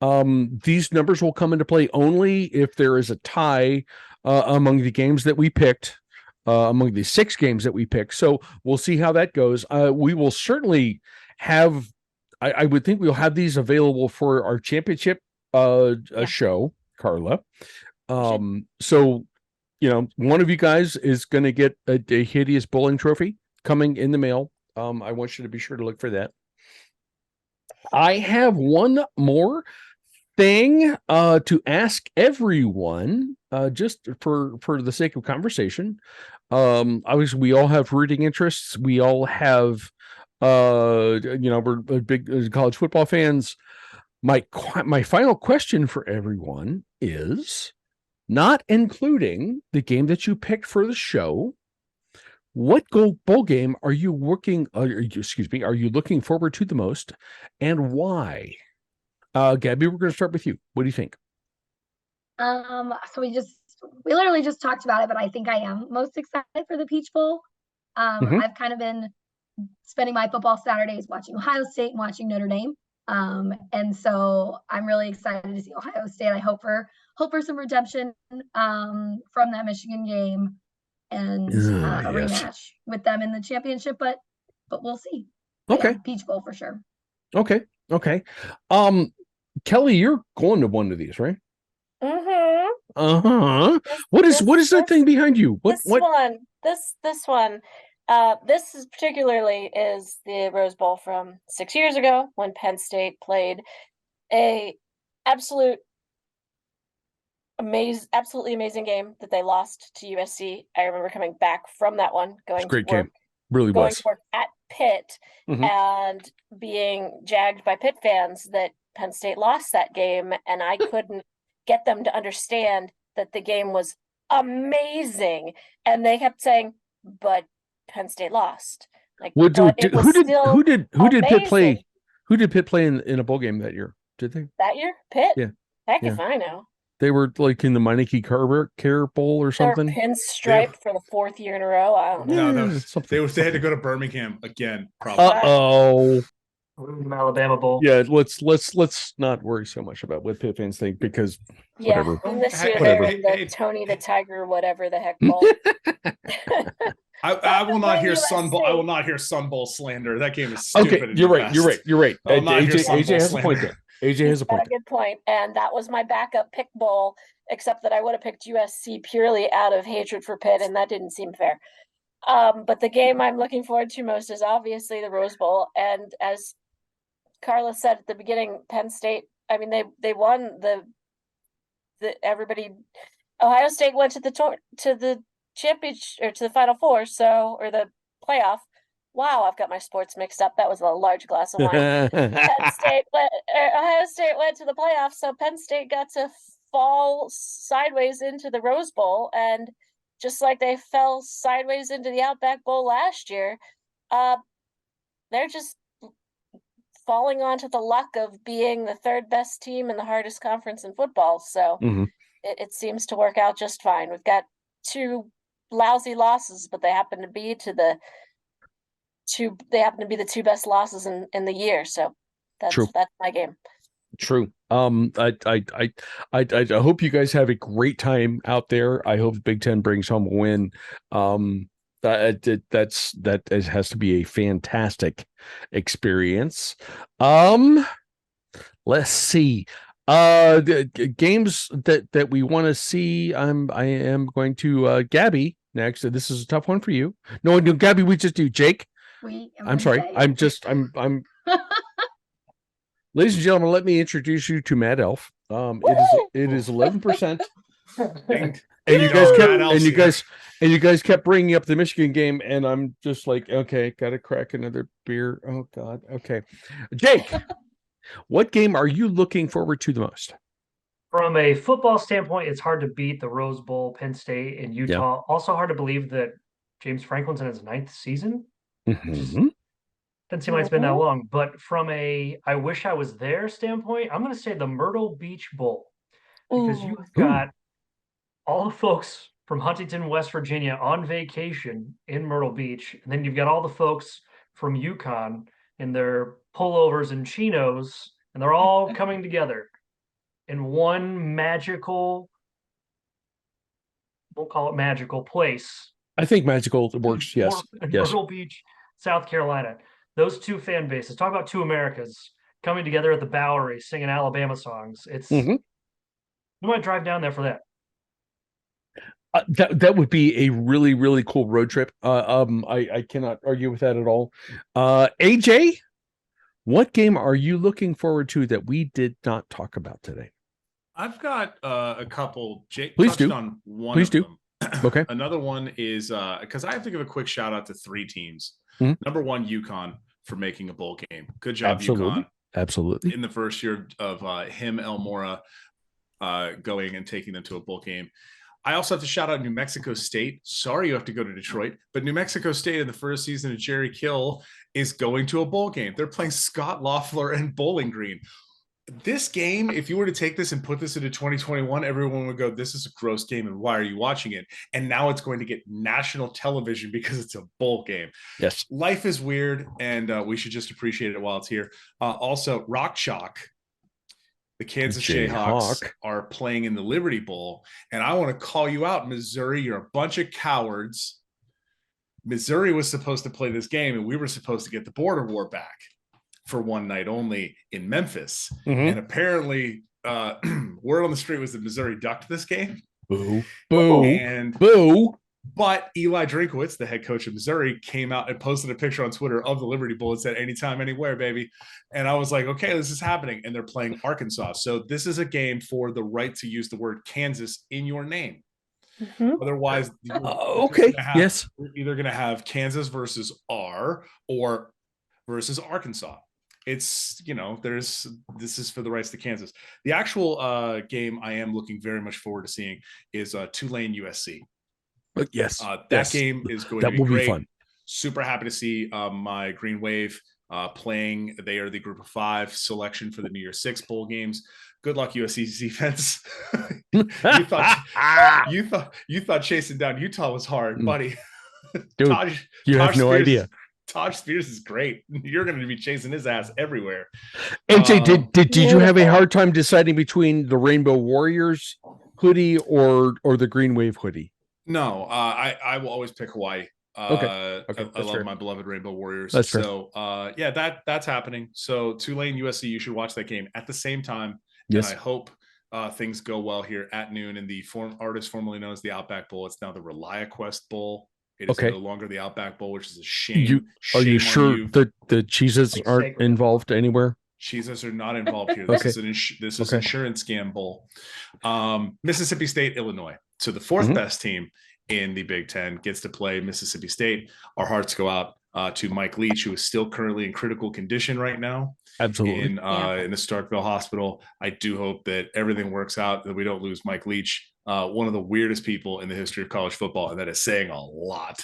Speaker 1: These numbers will come into play only if there is a tie among the games that we picked, among the 6 games that we picked. So we'll see how that goes. We will certainly have, I would think we'll have these available for our championship show, Carla. So, one of you guys is going to get a hideous bowling trophy coming in the mail. I want you to be sure to look for that. I have one more thing to ask everyone, just for the sake of conversation. Obviously, we all have rooting interests. We all have, we're big college football fans. My final question for everyone is, not including the game that you picked for the show, what bowl game are you looking forward to the most, and why? Gabby, we're going to start with you. What do you think?
Speaker 4: So we literally just talked about it, but I think I am most excited for the Peach Bowl. I've kind of been spending my football Saturdays watching Ohio State and watching Notre Dame. And so I'm really excited to see Ohio State. I hope for some redemption from that Michigan game and a rematch with them in the championship, but we'll see.
Speaker 1: Okay.
Speaker 4: Yeah, Peach Bowl for sure.
Speaker 1: Okay. Kelly, you're going to one of these, right?
Speaker 3: Mm-hmm.
Speaker 1: Uh-huh. What is that thing behind you? This
Speaker 3: one. This is particularly is the Rose Bowl from 6 years ago when Penn State played a absolutely amazing game that they lost to USC. I remember coming back from that one, going to work,
Speaker 1: really
Speaker 3: going
Speaker 1: was
Speaker 3: to work at Pitt, and being jagged by Pitt fans that Penn State lost that game, and I couldn't get them to understand that the game was amazing, and they kept saying, "But Penn State lost." Like,
Speaker 1: who did Pitt play? Who did Pitt play in a bowl game that year? Did they
Speaker 3: that year? Pitt?
Speaker 1: Yeah.
Speaker 3: Heck if I know.
Speaker 1: They were like in the Meineke Care Bowl or something.
Speaker 3: They were pinstripe for the 4th year in a row. I don't know.
Speaker 5: No, they had to go to Birmingham again. Probably.
Speaker 1: Uh-oh.
Speaker 6: Alabama Bowl.
Speaker 1: Yeah, let's not worry so much about what Pitt fans think, because whatever.
Speaker 3: And this year they're in the Tony the Tiger, whatever the heck bowl.
Speaker 5: I will not hear Sun Bowl. I will not hear Sun Bowl slander. That game is stupid.
Speaker 1: Okay, you're right. AJ has a point there. AJ has a point.
Speaker 3: A good point. And that was my backup pick bowl, except that I would have picked USC purely out of hatred for Pitt, and that didn't seem fair. But the game I'm looking forward to most is obviously the Rose Bowl. And as Carla said at the beginning, Penn State, I mean, they won the Ohio State went to the championship, or to the Final Four, or the playoff. Wow, I've got my sports mixed up. That was a large glass of wine. Ohio State went to the playoffs, so Penn State got to fall sideways into the Rose Bowl, and just like they fell sideways into the Outback Bowl last year, they're just falling onto the luck of being the 3rd best team in the hardest conference in football. So it seems to work out just fine. We've got 2 lousy losses, but they happen to be the 2 best losses in the year. So that's my game.
Speaker 1: True. I hope you guys have a great time out there. I hope Big Ten brings home a win. That has to be a fantastic experience. Let's see. The games that we want to see. I am going to Gabby next. This is a tough one for you. No, Gabby, we just do Jake. I'm sorry. I'm Ladies and gentlemen, let me introduce you to Mad Elf. It is 11%. And you guys kept bringing up the Michigan game, and I'm just like, okay, gotta crack another beer. Oh God. Okay. Jake, what game are you looking forward to the most?
Speaker 6: From a football standpoint, it's hard to beat the Rose Bowl, Penn State, and Utah. Yeah. Also hard to believe that James Franklin's in his 9th season. Doesn't seem like it's been that long. But from a I wish I was there standpoint, I'm going to say the Myrtle Beach Bowl. Because you've got all the folks from Huntington, West Virginia on vacation in Myrtle Beach. And then you've got all the folks from Yukon in their pullovers and chinos. And they're all coming together in one magical, we'll call it magical place.
Speaker 1: I think magical works, yes.
Speaker 6: Myrtle Beach, South Carolina. Those 2 fan bases. Talk about 2 Americas coming together at the Bowery, singing Alabama songs. It's you might drive down there for that.
Speaker 1: That would be a really, really cool road trip. I cannot argue with that at all. AJ, what game are you looking forward to that we did not talk about today?
Speaker 5: I've got a couple. Jake
Speaker 1: touched
Speaker 5: on one. Please do.
Speaker 1: Okay.
Speaker 5: Another one is because I have to give a quick shout out to 3 teams. Number 1, UConn, for making a bowl game. Good job, UConn.
Speaker 1: Absolutely.
Speaker 5: In the first year of El Mora going and taking them to a bowl game. I also have to shout out New Mexico State. Sorry you have to go to Detroit, but New Mexico State in the first season of Jerry Kill is going to a bowl game. They're playing Scott Loeffler and Bowling Green. this game, if you were to take this and put this into 2021, everyone would go, this is a gross game and why are you watching it? And now it's going to get national television because it's a bowl game.
Speaker 1: Yes.
Speaker 5: Life is weird, and we should just appreciate it while it's here. Also, Rock Chalk, the Kansas Jayhawks are playing in the Liberty Bowl, and I want to call you out, Missouri. You're a bunch of cowards. Missouri was supposed to play this game, and we were supposed to get the border war back for one night only in Memphis. And apparently word on the street was that Missouri ducked this game.
Speaker 1: Boo. Boo.
Speaker 5: And
Speaker 1: boo.
Speaker 5: But Eli Drinkwitz, the head coach of Missouri, came out and posted a picture on Twitter of the Liberty Bowl and said, anytime, anywhere, baby. And I was like, okay, this is happening. And they're playing Arkansas. So this is a game for the right to use the word Kansas in your name. Otherwise,
Speaker 1: okay. Yes.
Speaker 5: We're either going to have Kansas versus R or versus Arkansas. It's, this is for the rights to Kansas. The actual game I am looking very much forward to seeing is Tulane USC.
Speaker 1: Yes.
Speaker 5: That game is going to be great.
Speaker 1: Fun.
Speaker 5: Super happy to see my Green Wave playing. They are the Group of 5 selection for the New Year's 6 bowl games. Good luck, USC's defense. you thought chasing down Utah was hard, buddy.
Speaker 1: Dude, you have no idea.
Speaker 5: Taj Spears is great. You're going to be chasing his ass everywhere.
Speaker 1: AJ, did you have a hard time deciding between the Rainbow Warriors hoodie or the Green Wave hoodie?
Speaker 5: No, I will always pick Hawaii.
Speaker 1: Okay.
Speaker 5: I love my beloved Rainbow Warriors.
Speaker 1: That's
Speaker 5: so that's happening. So Tulane USC, you should watch that game at the same time.
Speaker 1: Yes.
Speaker 5: And I hope things go well here at noon in the artist formerly known as the Outback Bowl. It's now the ReliaQuest Bowl. It is no longer the Outback Bowl, which is a shame.
Speaker 1: Are you sure that the Cheez-Its aren't involved anywhere?
Speaker 5: Cheez-Its are not involved here. This is Insurance Scam Bowl. Mississippi State, Illinois. So the fourth best team in the Big Ten gets to play Mississippi State. Our hearts go out to Mike Leach, who is still currently in critical condition right now.
Speaker 1: Absolutely.
Speaker 5: In the Starkville Hospital. I do hope that everything works out, that we don't lose Mike Leach, one of the weirdest people in the history of college football, and that is saying a lot.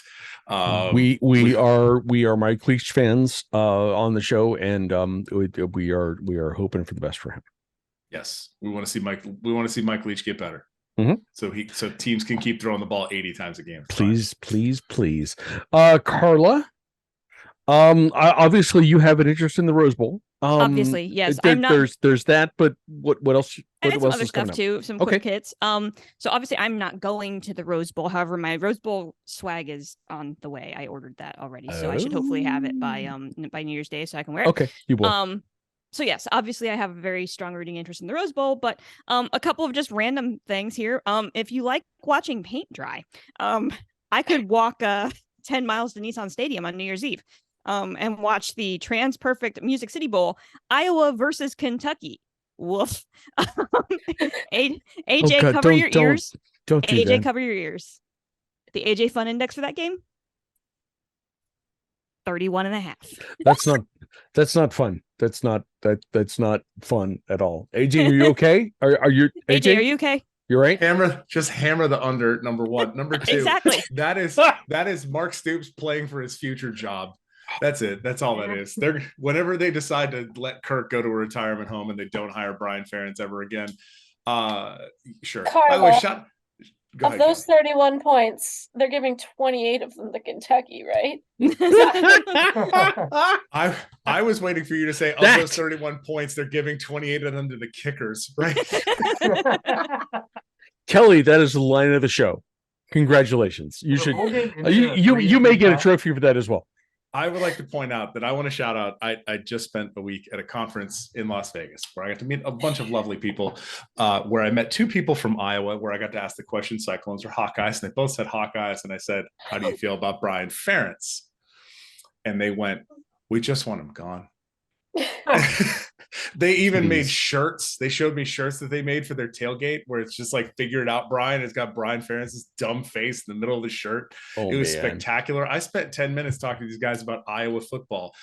Speaker 1: We are Mike Leach fans on the show, and we are hoping for the best for him.
Speaker 5: Yes, we want to see Mike Leach get better. So teams can keep throwing the ball 80 times a game.
Speaker 1: Please. Carla, obviously you have an interest in the Rose Bowl.
Speaker 2: Obviously, yes.
Speaker 1: There's that, but what else?
Speaker 2: And some other stuff too. Some quick hits. So obviously I'm not going to the Rose Bowl. However, my Rose Bowl swag is on the way. I ordered that already, so I should hopefully have it by New Year's Day, so I can wear it.
Speaker 1: Okay, you will.
Speaker 2: So yes, obviously I have a very strong rooting interest in the Rose Bowl, but a couple of just random things here. If you like watching paint dry, I could walk 10 miles to Nissan Stadium on New Year's Eve. And watch the Trans Perfect Music City Bowl, Iowa versus Kentucky. Woof. AJ, cover your ears.
Speaker 1: Don't do
Speaker 2: AJ,
Speaker 1: that.
Speaker 2: cover your ears. The AJ Fun Index for that game? 31.5.
Speaker 1: That's not fun. That's not fun at all. AJ, are you okay? Are you
Speaker 2: AJ, are you okay?
Speaker 1: You're right.
Speaker 5: Hammer the under, number 1. Number 2.
Speaker 2: Exactly.
Speaker 5: That is Mark Stoops playing for his future job. That's it. That's all that is. Whenever they decide to let Kirk go to a retirement home and they don't hire Brian Ferentz ever again. Sure.
Speaker 3: Carla,
Speaker 5: by the way,
Speaker 3: of those 31 points, they're giving 28 of them to Kentucky, right?
Speaker 5: I was waiting for you to say of those 31 points, they're giving 28 of them to the kickers, right?
Speaker 1: Kelly, that is the line of the show. Congratulations. You should you may get a trophy for that as well.
Speaker 5: I would like to point out that I want to shout out. I just spent a week at a conference in Las Vegas where I got to meet a bunch of lovely people, where I met 2 people from Iowa, where I got to ask the question, Cyclones or Hawkeyes, and they both said Hawkeyes. And I said, how do you feel about Brian Ferentz? And they went, we just want him gone. They even made shirts. They showed me shirts that they made for their tailgate where it's just like figure it out Brian. It's got Brian Ferentz's dumb face in the middle of the shirt. It was spectacular. I spent 10 minutes talking to these guys about Iowa football.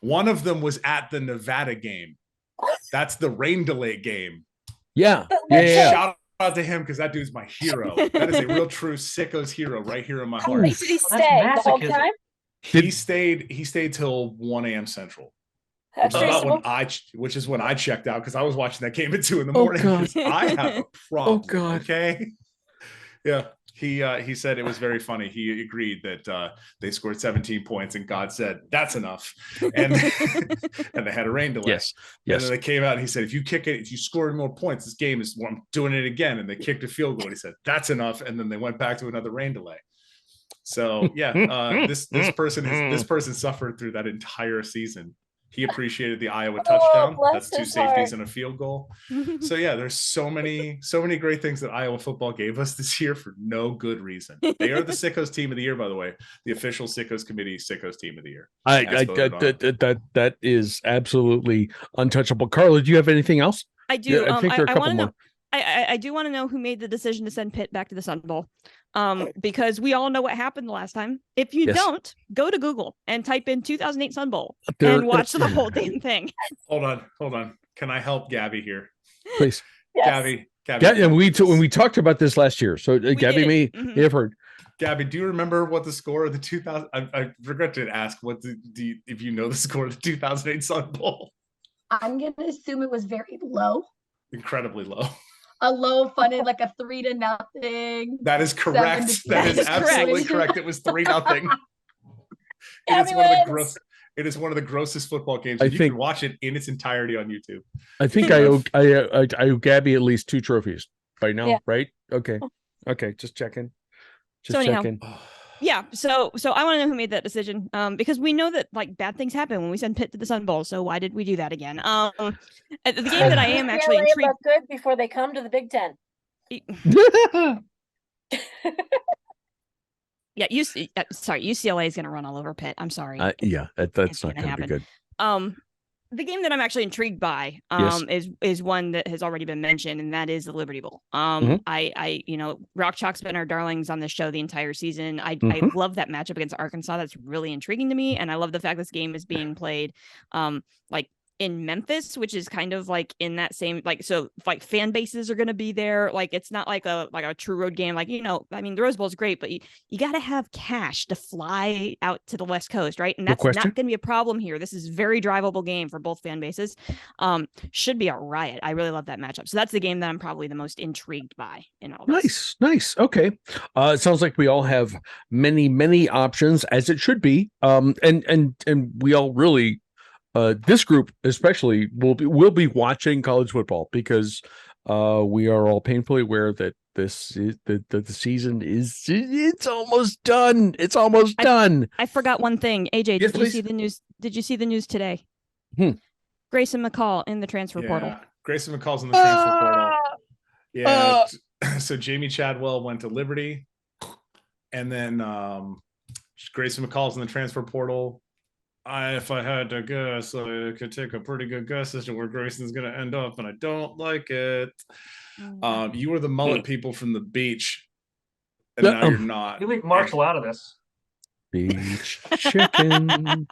Speaker 5: One of them was at the Nevada game. That's the rain delay game.
Speaker 1: Yeah.
Speaker 5: Shout out to him because that dude's my hero. That is a real true sicko's hero right here in my heart.
Speaker 3: Did he stay the whole time?
Speaker 5: He stayed till 1 a.m. Central. which is when I checked out because I was watching that game at 2 a.m. because I have a problem.
Speaker 1: Oh God.
Speaker 5: Okay. Yeah. He said it was very funny. He agreed that they scored 17 points and God said, that's enough. And and they had a rain delay.
Speaker 1: Yes.
Speaker 5: And then they came out and he said, if you score more points, this game is I'm doing it again. And they kicked a field goal. And he said, that's enough. And then they went back to another rain delay. So yeah, this person suffered through that entire season. He appreciated the Iowa touchdown. That's 2 safeties and a field goal. So yeah, there's so many great things that Iowa football gave us this year for no good reason. They are the Sickos team of the year, by the way, the official Sickos committee Sickos team of the year.
Speaker 1: That is absolutely untouchable. Carla, do you have anything else?
Speaker 2: I do.
Speaker 1: Yeah, I think there are a couple more.
Speaker 2: I do want to know who made the decision to send Pitt back to the Sun Bowl. Because we all know what happened the last time. If you don't, go to Google and type in 2008 Sun Bowl and watch the whole damn thing.
Speaker 5: Hold on. Can I help Gabby here?
Speaker 1: Please.
Speaker 3: Yes.
Speaker 5: Gabby.
Speaker 1: Yeah, when we talked about this last year. So Gabby, you have heard.
Speaker 5: Gabby, do you remember what the score of the 2000? I forgot to ask if you know the score of the 2008 Sun Bowl.
Speaker 4: I'm gonna assume it was very low.
Speaker 5: Incredibly low.
Speaker 4: A low funded, like a 3-0.
Speaker 5: That is correct. That is absolutely correct. It was 3-0. It is one of the grossest football games. You can watch it in its entirety on YouTube.
Speaker 1: I think I owe Gabby at least 2 trophies by now, right? Okay, just checking.
Speaker 2: Yeah, so I want to know who made that decision, because we know that like bad things happen when we send Pitt to the Sun Bowl. So why did we do that again? The game that I am actually intrigued.
Speaker 3: Look good before they come to the Big Ten.
Speaker 2: Yeah, UCLA is going to run all over Pitt. I'm sorry.
Speaker 1: That's not going to be good.
Speaker 2: The game that I'm actually intrigued by is one that has already been mentioned, and that is the Liberty Bowl. I Rock Chalk's been our darlings on this show the entire season. I love that matchup against Arkansas. That's really intriguing to me, and I love the fact this game is being played like in Memphis, which is kind of like in that same fan bases are going to be there. Like it's not like a true road game. Like, I mean, the Rose Bowl is great, but you got to have cash to fly out to the West Coast, right? And that's not going to be a problem here. This is a very drivable game for both fan bases. Should be a riot. I really love that matchup. So that's the game that I'm probably the most intrigued by in all this.
Speaker 1: Nice. Okay. It sounds like we all have many options, as it should be. And we all really. This group especially will be watching college football because we are all painfully aware that the season it's almost done. It's almost done.
Speaker 2: I forgot one thing. AJ, did you see the news? Did you see the news today? Grayson McCall in the transfer portal.
Speaker 5: Grayson McCall's in the transfer portal. Yeah. So Jamie Chadwell went to Liberty, and then Grayson McCall's in the transfer portal. If I had to guess, I could take a pretty good guess as to where Grayson's going to end up, and I don't like it. You were the mullet people from the beach, and now you're not.
Speaker 6: You leave Marshall out of this.
Speaker 1: Beach chicken.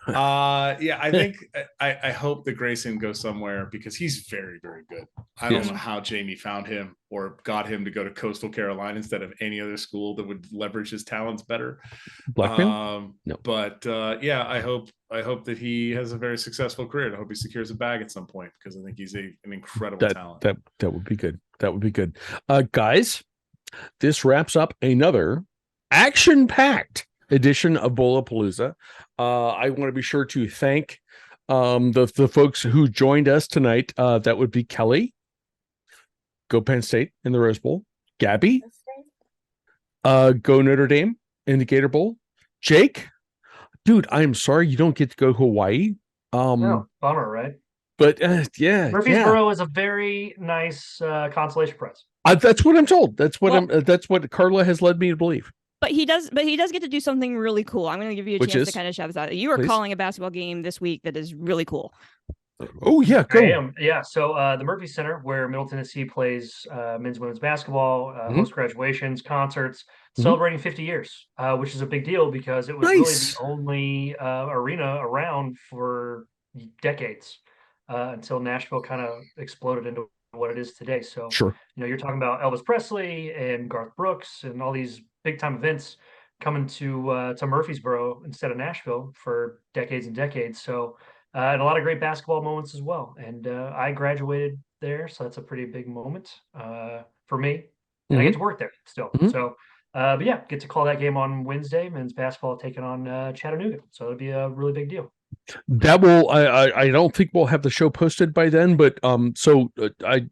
Speaker 5: I think I hope that Grayson goes somewhere because he's very, very good. I don't know how Jamie found him or got him to go to Coastal Carolina instead of any other school that would leverage his talents better.
Speaker 1: Blackman? No.
Speaker 5: But I hope that he has a very successful career. I hope he secures a bag at some point because I think he's an incredible talent.
Speaker 1: That would be good. That would be good. Guys, this wraps up another action-packed edition of Bowlapalooza. I want to be sure to thank the folks who joined us tonight. That would be Kelly, go Penn State in the Rose Bowl. Gabby, go Notre Dame in the Gator Bowl. Jake, dude, I'm sorry you don't get to go to Hawaii.
Speaker 6: No, bummer, right?
Speaker 1: But
Speaker 6: Murfreesboro is a very nice consolation prize.
Speaker 1: That's what I'm told. That's what Carla has led me to believe.
Speaker 2: But he does get to do something really cool. I'm going to give you a chance to kind of shout this out. You are calling a basketball game this week that is really cool.
Speaker 1: Oh yeah, go.
Speaker 6: I am. Yeah. So the Murphy Center, where Middle Tennessee plays men's, women's basketball, host graduations, concerts, celebrating 50 years, which is a big deal because it was really the only arena around for decades until Nashville kind of exploded into what it is today. So you're talking about Elvis Presley and Garth Brooks and all these big time events coming to Murfreesboro instead of Nashville for decades and decades. So and a lot of great basketball moments as well. And I graduated there, so that's a pretty big moment for me. And I get to work there still. So, but yeah, get to call that game on Wednesday. Men's basketball taking on Chattanooga, so it'll be a really big deal.
Speaker 1: That will. I don't think we'll have the show posted by then, but I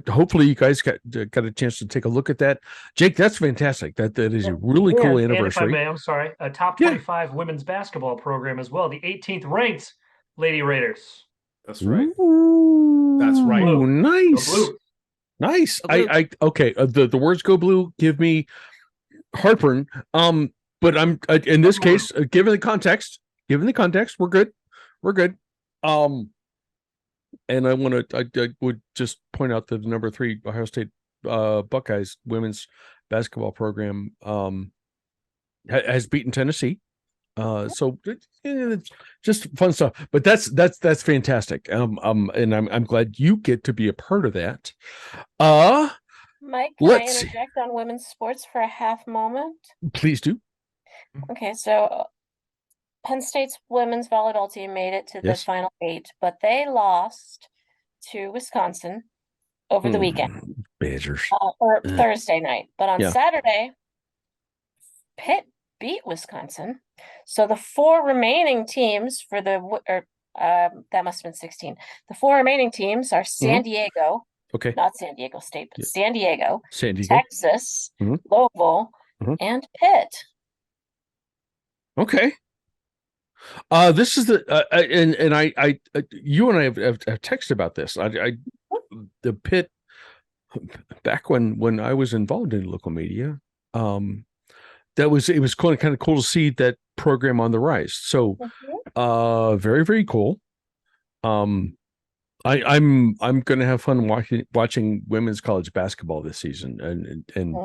Speaker 1: hopefully you guys got a chance to take a look at that. Jake, that's fantastic. That is a really cool anniversary.
Speaker 6: And if I may, I'm sorry, a top 25 women's basketball program as well. The 18th ranked Lady Raiders.
Speaker 5: That's right.
Speaker 1: Ooh,
Speaker 5: that's right.
Speaker 1: Oh, nice. Nice. Okay. The words "go blue" give me heartburn. But I'm in this case, given the context, we're good. And I would just point out that the number 3 Ohio State Buckeyes women's basketball program has beaten Tennessee. So it's just fun stuff. But that's fantastic. And I'm glad you get to be a part of that.
Speaker 3: Mike, can I interject on women's sports for a half moment?
Speaker 1: Please do.
Speaker 3: Okay, so Penn State's women's volleyball team made it to the Final 8, but they lost to Wisconsin over the weekend.
Speaker 1: Badgers.
Speaker 3: Or Thursday night. But on Saturday, Pitt beat Wisconsin. So the 4 remaining teams for that must have been 16. The 4 remaining teams are San Diego.
Speaker 1: Okay.
Speaker 3: Not San Diego State, but San Diego, Texas,
Speaker 1: Mm-hmm.
Speaker 3: Louisville, and Pitt.
Speaker 1: Okay. This is the and I you and I have texted about this. The Pitt, back when I was involved in local media, it was kind of cool to see that program on the rise. So very, very cool. I'm going to have fun watching women's college basketball this season, and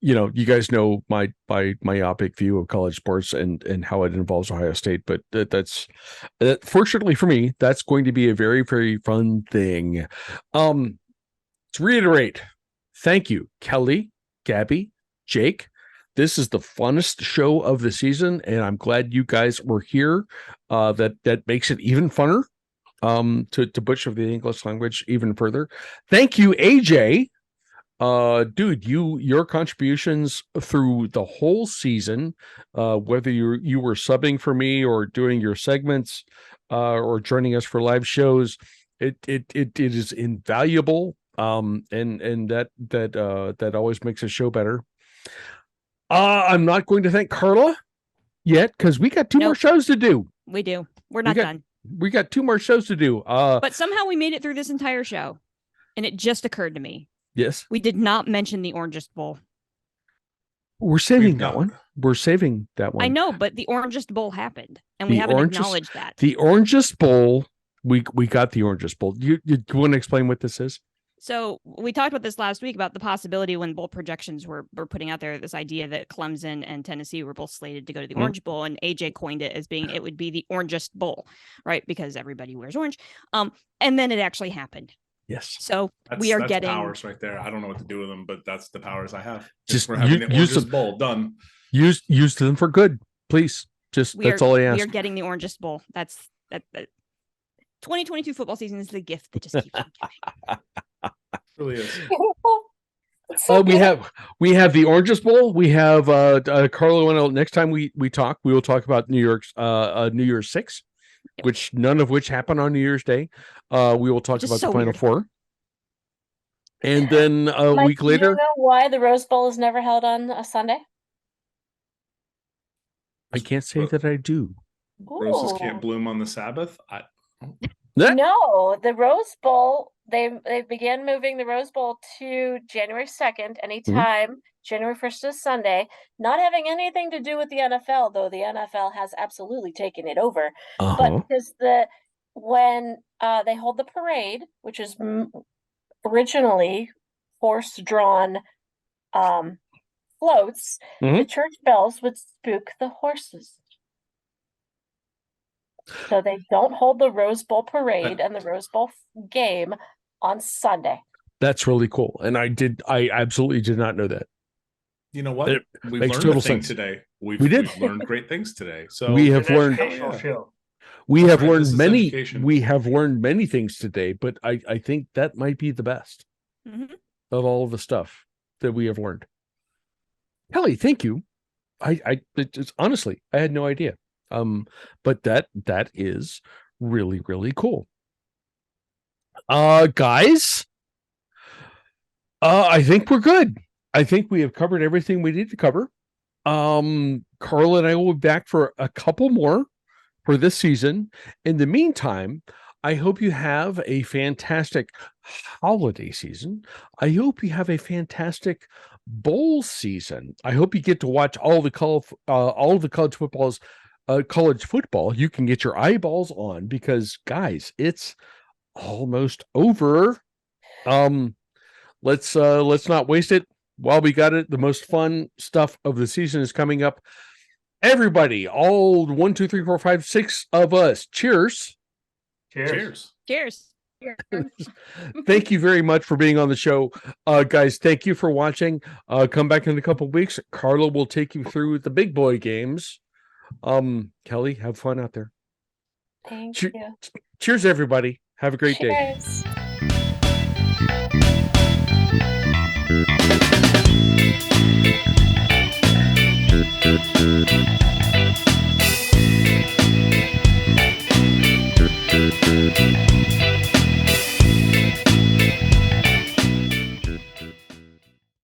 Speaker 1: you guys know my myopic view of college sports and how it involves Ohio State, but that's fortunately for me, that's going to be a very, very fun thing. To reiterate, thank you, Kelly, Gabby, Jake. This is the funnest show of the season, and I'm glad you guys were here. That makes it even funner. To butcher the English language even further. Thank you, AJ. Dude, your contributions through the whole season, whether you were subbing for me or doing your segments, or joining us for live shows, it is invaluable. And that always makes a show better. I'm not going to thank Carla yet because we got 2 more shows to do.
Speaker 2: We do. We're not done.
Speaker 1: We got 2 more shows to do.
Speaker 2: But somehow we made it through this entire show. And it just occurred to me.
Speaker 1: Yes.
Speaker 2: We did not mention the Orangest Bowl.
Speaker 1: We're saving that one. I know, but the Orangest Bowl happened. And we haven't acknowledged that. The Orangest Bowl, we got the Orangest Bowl. You want to explain what this is?
Speaker 2: So we talked about this last week about the possibility when bowl projections were putting out there this idea that Clemson and Tennessee were both slated to go to the Orange Bowl, and AJ coined it as being it would be the Orangest Bowl, right? Because everybody wears orange. And then it actually happened.
Speaker 1: Yes.
Speaker 2: So we are getting
Speaker 5: powers right there. I don't know what to do with them, but that's the powers I have.
Speaker 1: Just
Speaker 5: we're having the Orangest Bowl done.
Speaker 1: Use them for good, please. That's all I ask.
Speaker 2: We are getting the Orangest Bowl. That's 2022 football season is the gift that just keeps on giving.
Speaker 5: Really is.
Speaker 1: We have the Orangest Bowl. We have Carla. Next time we talk, we will talk about New Year's 6, none of which happened on New Year's Day. We will talk about the Final Four, and then a week later.
Speaker 3: Do you know why the Rose Bowl is never held on a Sunday?
Speaker 1: I can't say that I do.
Speaker 5: Roses can't bloom on the Sabbath.
Speaker 3: No, the Rose Bowl. They began moving the Rose Bowl to January 2nd, anytime January 1st is Sunday, not having anything to do with the NFL, though the NFL has absolutely taken it over. But because when they hold the parade, which is originally horse-drawn floats, the church bells would spook the horses. So they don't hold the Rose Bowl parade and the Rose Bowl game on Sunday.
Speaker 1: That's really cool. And I absolutely did not know that.
Speaker 5: You know what?
Speaker 1: We learned a thing
Speaker 5: today. We've
Speaker 1: learned
Speaker 5: great things today. So
Speaker 1: we have learned. We have
Speaker 5: Right, this
Speaker 1: learned
Speaker 5: is
Speaker 1: many.
Speaker 5: education.
Speaker 1: We have learned many things today, but I think that might be the best of all of the stuff that we have learned. Kelly, thank you. It's honestly, I had no idea. But that is really, really cool. Guys, I think we're good. I think we have covered everything we need to cover. Carla and I will be back for a couple more for this season. In the meantime, I hope you have a fantastic holiday season. I hope you have a fantastic bowl season. I hope you get to watch all the college football. You can get your eyeballs on because, guys, it's almost over. Let's not waste it while we got it. The most fun stuff of the season is coming up. Everybody, all 1, 2, 3, 4, 5, 6 of us. Cheers.
Speaker 5: Cheers.
Speaker 2: Cheers.
Speaker 1: Thank you very much for being on the show. Guys, thank you for watching. Come back in a couple of weeks. Carla will take you through the big boy games. Kelly, have fun out there.
Speaker 3: Thank you.
Speaker 1: Cheers, everybody. Have a great day.
Speaker 3: Cheers.